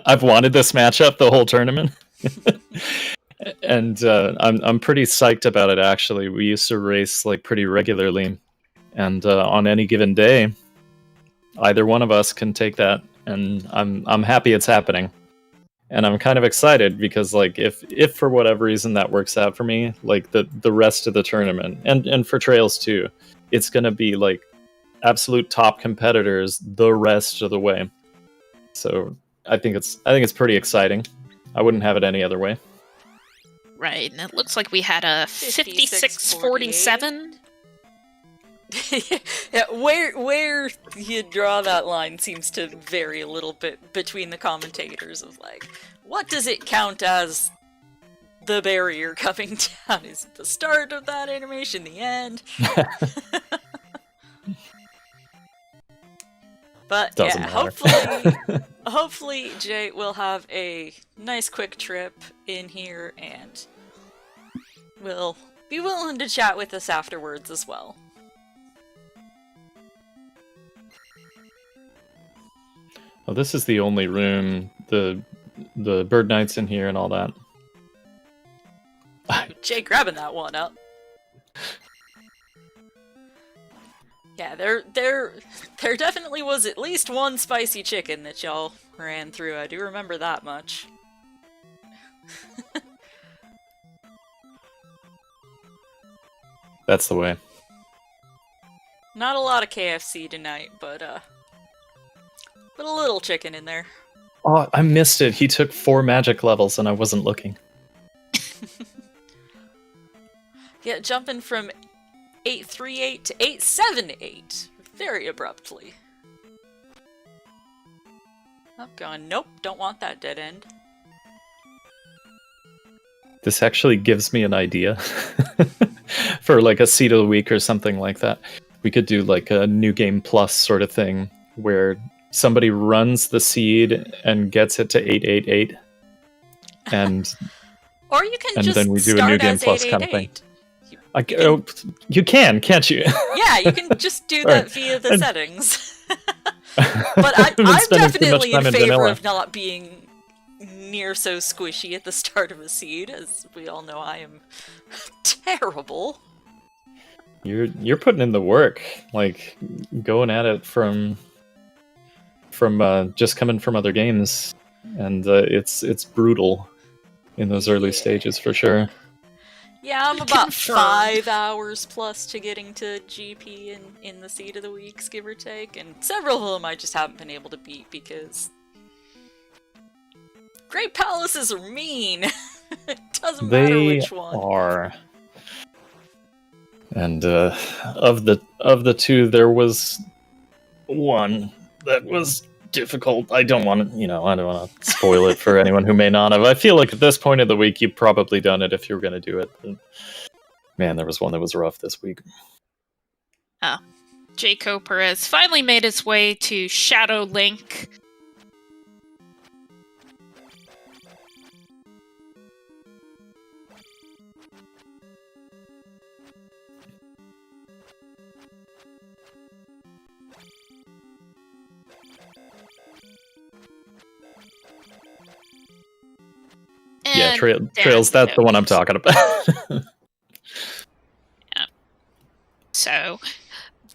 I've wanted this matchup the whole tournament. And I'm pretty psyched about it, actually. We used to race like pretty regularly, and on any given day, either one of us can take that, and I'm happy it's happening. And I'm kind of excited because like if for whatever reason that works out for me, like the rest of the tournament and for Trails too, it's going to be like absolute top competitors the rest of the way. So I think it's pretty exciting. I wouldn't have it any other way. Right, and it looks like we had a 56-47. Yeah, where you draw that line seems to vary a little bit between the commentators of like, what does it count as the barrier coming down? Is it the start of that animation, the end? But Doesn't yeah, matter. hopefully Jay will have a nice quick trip in here and will be willing to chat with us afterwards as well. Oh, this is the only room. The bird knight's in here and all that. Jay grabbing that one up. Yeah, there definitely was at least one spicy chicken that y'all ran through. I do remember that much. That's the way. Not a lot of KFC tonight, but a little chicken in there. Oh, I missed it. He took 4 magic levels and I wasn't looking. Yeah, jumping from 838 to 878 very abruptly. I'm going, nope, don't want that dead end. This actually gives me an idea for like a seed of the week or something like that. We could do like a new game plus sort of thing where somebody runs the seed and gets it to 888 and or you can and just then we do a start new game as plus kind of thing. 888. You can, can't you? Yeah, you can just do that via the settings. But I've been I'm spending too much definitely time in in favor vanilla. of not being near so squishy at the start of a seed, as we all know I am terrible. You're putting in the work, like going at it from just coming from other games, and it's brutal in those early stages for sure. Yeah, I'm about Confirmed. 5 hours plus to getting to GP in the seed of the weeks, give or take, and several of them I just haven't been able to beat because Great Palaces are mean. It doesn't matter They which one. are. And of the two, there was one that was difficult. I don't want to spoil it for anyone who may not have. I feel like at this point of the week, you've probably done it if you were going to do it. But, man, there was one that was rough this week. Oh. jkoper has finally made his way to Shadow Link. Yeah, And Trails, that's the one I'm talking about. Yeah. So,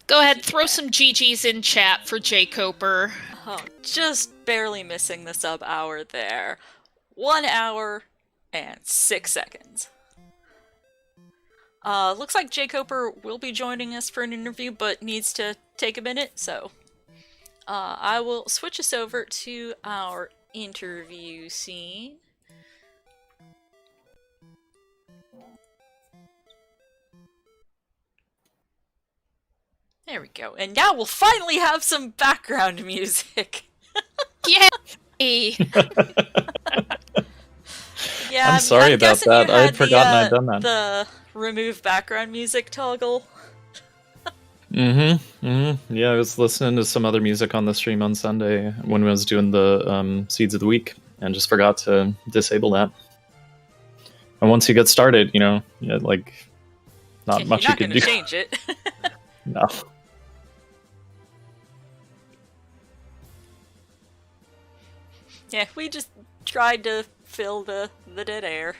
go ahead, throw some GGs in chat for jkoper. Oh, just barely missing the sub hour there. 1 hour and 6 seconds. Looks like jkoper will be joining us for an interview, but needs to take a minute, so I will switch us over to our interview scene. There we go. And now we'll finally have some background music. Yay! Yeah, I'm sorry about guessing that. you I had had forgotten I'd done that. The remove background music toggle. Yeah, I was listening to some other music on the stream on Sunday when I was doing the Seeds of the Week and just forgot to disable that. And once you get started, like, not much you can do. You're not going to change it. No. Yeah, we just tried to fill the dead air.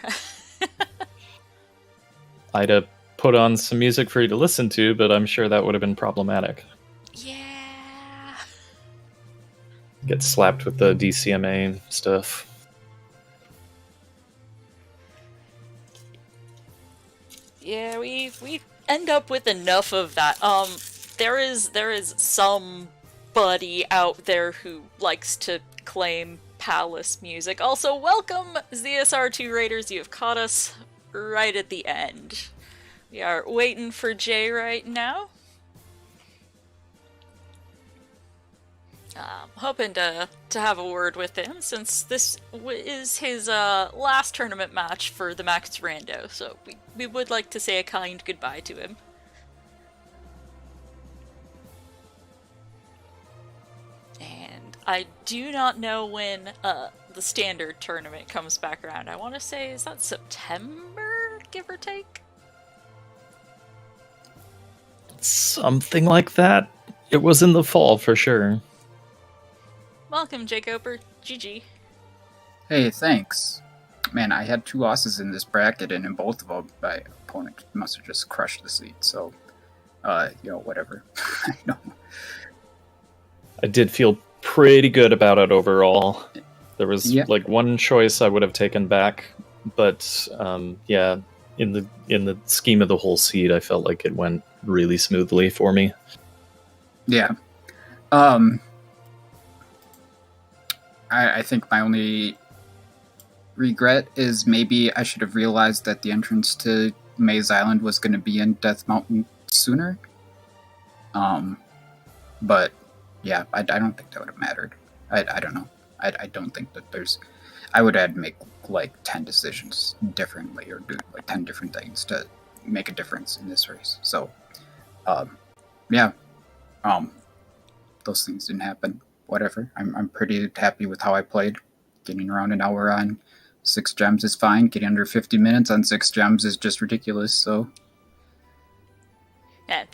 I'd have put on some music for you to listen to, but I'm sure that would have been problematic. Yeah. Get slapped with the DCMA stuff. Yeah, we've end up with enough of that. There is somebody out there who likes to claim palace music. Also, welcome ZSR2 Raiders. You have caught us right at the end. We are waiting for Jay right now. Hoping to have a word with him, since this is his last tournament match for the Max Rando, so we would like to say a kind goodbye to him. And I do not know when the standard tournament comes back around. I want to say, is that September, give or take? Something like that. It was in the fall for sure. Welcome, jkoper. GG. Hey, thanks. Man, I had 2 losses in this bracket, and in both of them, my opponent must have just crushed the seat. So, whatever. I don't know. I did feel pretty good about it overall. There was like one choice I would have taken back, but yeah, in the scheme of the whole seed, I felt like it went really smoothly for me. Yeah. I think my only regret is maybe I should have realized that the entrance to Maze Island was going to be in Death Mountain sooner. But yeah, I don't think that would have mattered. I don't know. I don't think that there's... I would have to make like 10 decisions differently, or do like 10 different things to make a difference in this race. So, yeah. Those things didn't happen. Whatever. I'm pretty happy with how I played. Getting around an hour on 6 gems is fine. Getting under 50 minutes on 6 gems is just ridiculous. So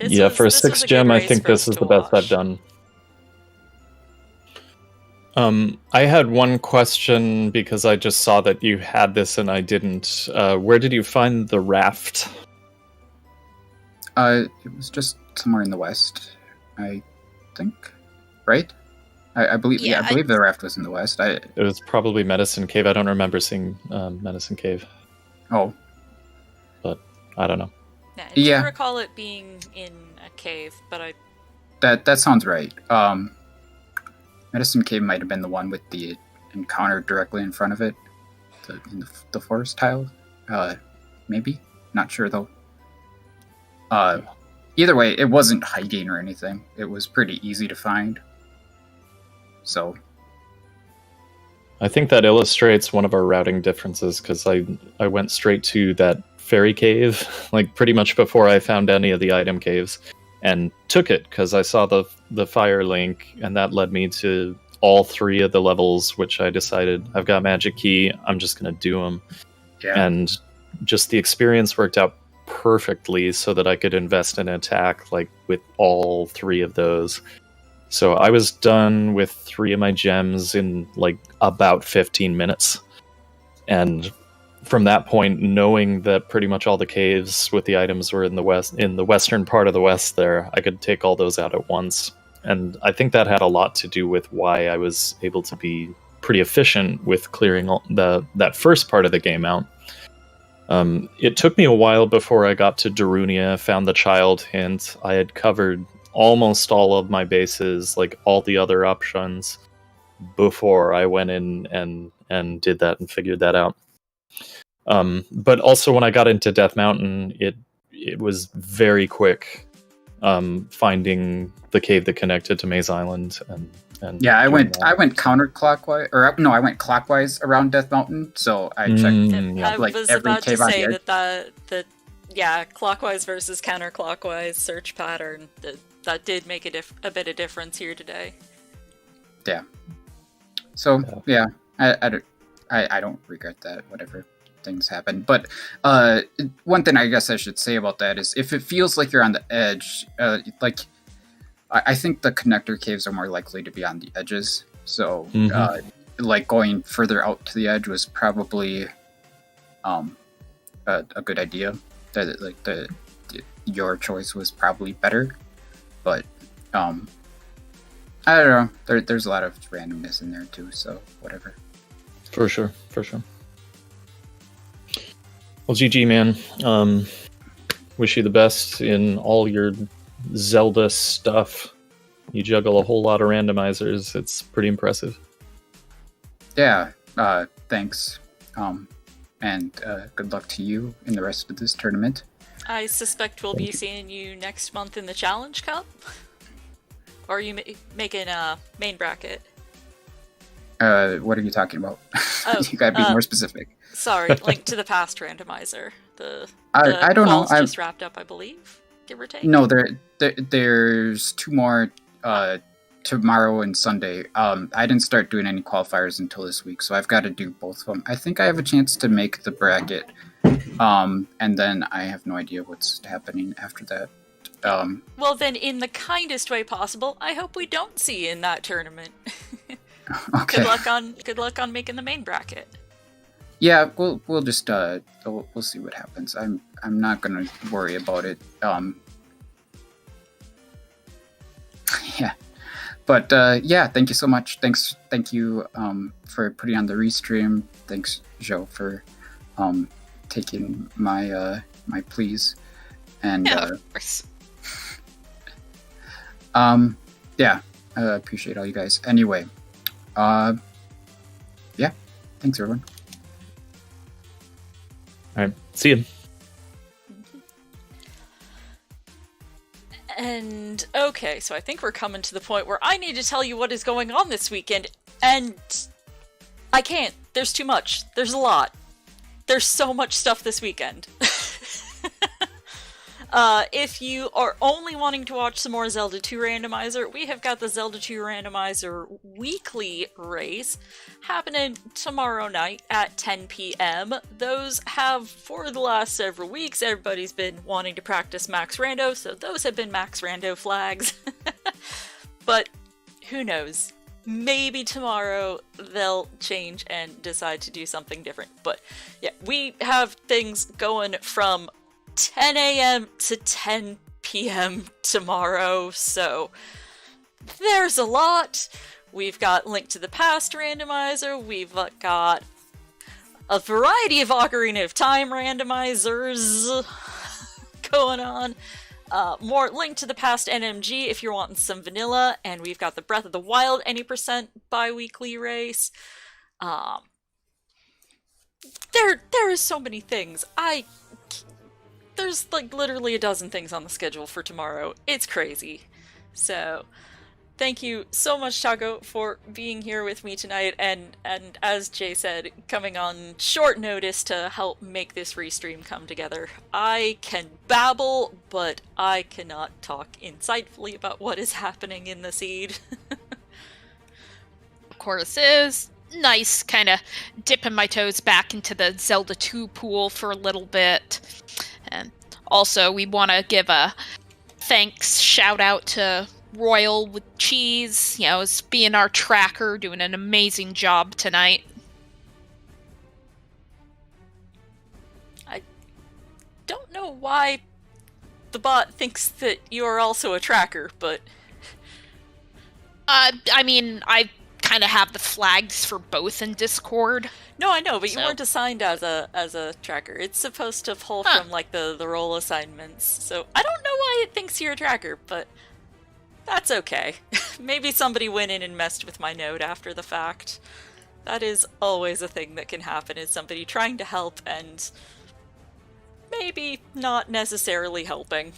yeah, for a 6 gem, I think this is the best I've done. I had one question because I just saw that you had this and I didn't. Where did you find the raft? It was just somewhere in the west, I think. Right? I believe. Yeah, I believe the raft was in the west. It was probably Medicine Cave. I don't remember seeing Medicine Cave. Oh, but I don't know. Yeah, I do recall it being in a cave, but that sounds right. Medicine Cave might have been the one with the encounter directly in front of it, in the forest tile. Maybe, not sure though. Either way, it wasn't hiding or anything. It was pretty easy to find. So, I think that illustrates one of our routing differences, because I went straight to that fairy cave, like pretty much before I found any of the item caves, and took it because I saw the fire link, and that led me to all 3 of the levels, which I decided I've got magic key, I'm just gonna do them. Yeah. And just the experience worked out perfectly so that I could invest in attack like with all 3 of those. So I was done with 3 of my gems in like about 15 minutes. And from that point, knowing that pretty much all the caves with the items were in the western part of the west there, I could take all those out at once. And I think that had a lot to do with why I was able to be pretty efficient with clearing that first part of the game out. It took me a while before I got to Darunia, found the child hint. I had covered almost all of my bases, like all the other options, before I went in and did that and figured that out. But also when I got into Death Mountain, it was very quick finding the cave that connected to Maze Island and yeah, I went counterclockwise, or no, I went clockwise around Death Mountain. So I checked like every cave on the edge. That clockwise versus counterclockwise search pattern that did make a bit of difference here today. Yeah. So yeah, I don't regret that. Whatever things happen, but one thing I guess I should say about that is if it feels like you're on the edge, like I think the connector caves are more likely to be on the edges. So like going further out to the edge was probably a good idea. That like your choice was probably better, but I don't know. There's a lot of randomness in there too. So whatever. For sure. Well, GG, man. wish you the best in all your Zelda stuff. You juggle a whole lot of randomizers. It's pretty impressive. Yeah, thanks. And good luck to you in the rest of this tournament. I suspect we'll be seeing you next month in the Challenge Cup. Or are you making a main bracket? What are you talking about? Oh, you gotta be more specific. Sorry, Link to the Past randomizer. I don't know. Just wrapped up, I believe, give or take. No, there's 2 more tomorrow and Sunday. I didn't start doing any qualifiers until this week, so I've got to do both of them. I think I have a chance to make the bracket, and then I have no idea what's happening after that. Well, then, in the kindest way possible, I hope we don't see you in that tournament. Okay. Good luck on making the main bracket. Yeah, we'll just we'll see what happens. I'm not gonna worry about it. Yeah, but yeah, thank you so much. Thank you for putting on the restream. Thanks, Joe, for taking my my pleas. And Yeah, of course. yeah, I appreciate all you guys. Anyway, yeah, thanks everyone. All right, see you. And okay, so I think we're coming to the point where I need to tell you what is going on this weekend, and I can't. There's too much. There's a lot. There's so much stuff this weekend. If you are only wanting to watch some more Zelda 2 Randomizer, we have got the Zelda 2 Randomizer weekly race happening tomorrow night at 10 p.m. Those have, for the last several weeks, everybody's been wanting to practice Max Rando, so those have been Max Rando flags. But who knows? Maybe tomorrow they'll change and decide to do something different. But yeah, we have things going from 10 a.m. to 10 p.m. tomorrow, so there's a lot. We've got Link to the Past randomizer, we've got a variety of Ocarina of Time randomizers going on, more Link to the Past NMG if you're wanting some vanilla, and we've got the Breath of the Wild any percent bi-weekly race. There is so many things. There's like literally a dozen things on the schedule for tomorrow. It's crazy. So, thank you so much, Taco, for being here with me tonight, and as Jay said, coming on short notice to help make this restream come together. I can babble, but I cannot talk insightfully about what is happening in the seed. Of course, it is nice kind of dipping my toes back into the Zelda 2 pool for a little bit. And also, we want to give a thanks shout out to Royal with Cheese, as being our tracker, doing an amazing job tonight. I don't know why the bot thinks that you are also a tracker, but I mean, I kind of have the flags for both in Discord. No, I know, but you weren't assigned as a tracker. It's supposed to pull from like the role assignments. So I don't know why it thinks you're a tracker, but that's okay. Maybe somebody went in and messed with my node after the fact. That is always a thing that can happen, is somebody trying to help and maybe not necessarily helping.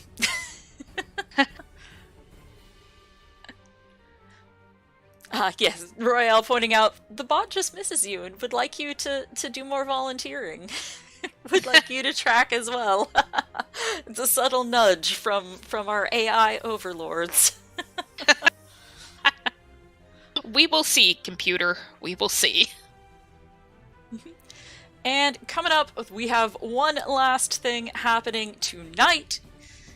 Yes, Royale pointing out, the bot just misses you and would like you to do more volunteering. Would like you to track as well. It's a subtle nudge from our AI overlords. We will see, computer. We will see. And coming up, we have one last thing happening tonight.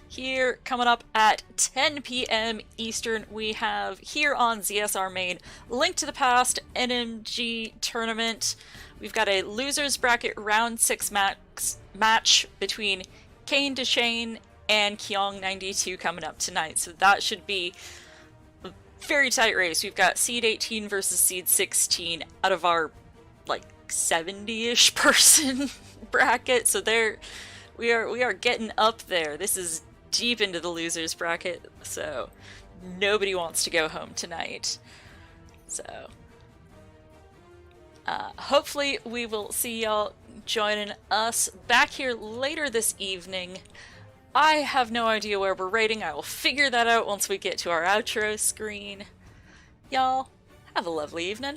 Here, coming up at 10 p.m. Eastern, we have here on ZSR Main, Link to the Past NMG Tournament. We've got a Losers Bracket Round 6 match between Kane DeShane and Kyong92 coming up tonight. So that should be a very tight race. We've got Seed 18 versus Seed 16 out of our, like, 70-ish person bracket. So We are getting up there. This is deep into the losers bracket, so nobody wants to go home tonight. So hopefully we will see y'all joining us back here later this evening. I have no idea where we're rating. I will figure that out once we get to our outro screen. Y'all, have a lovely evening.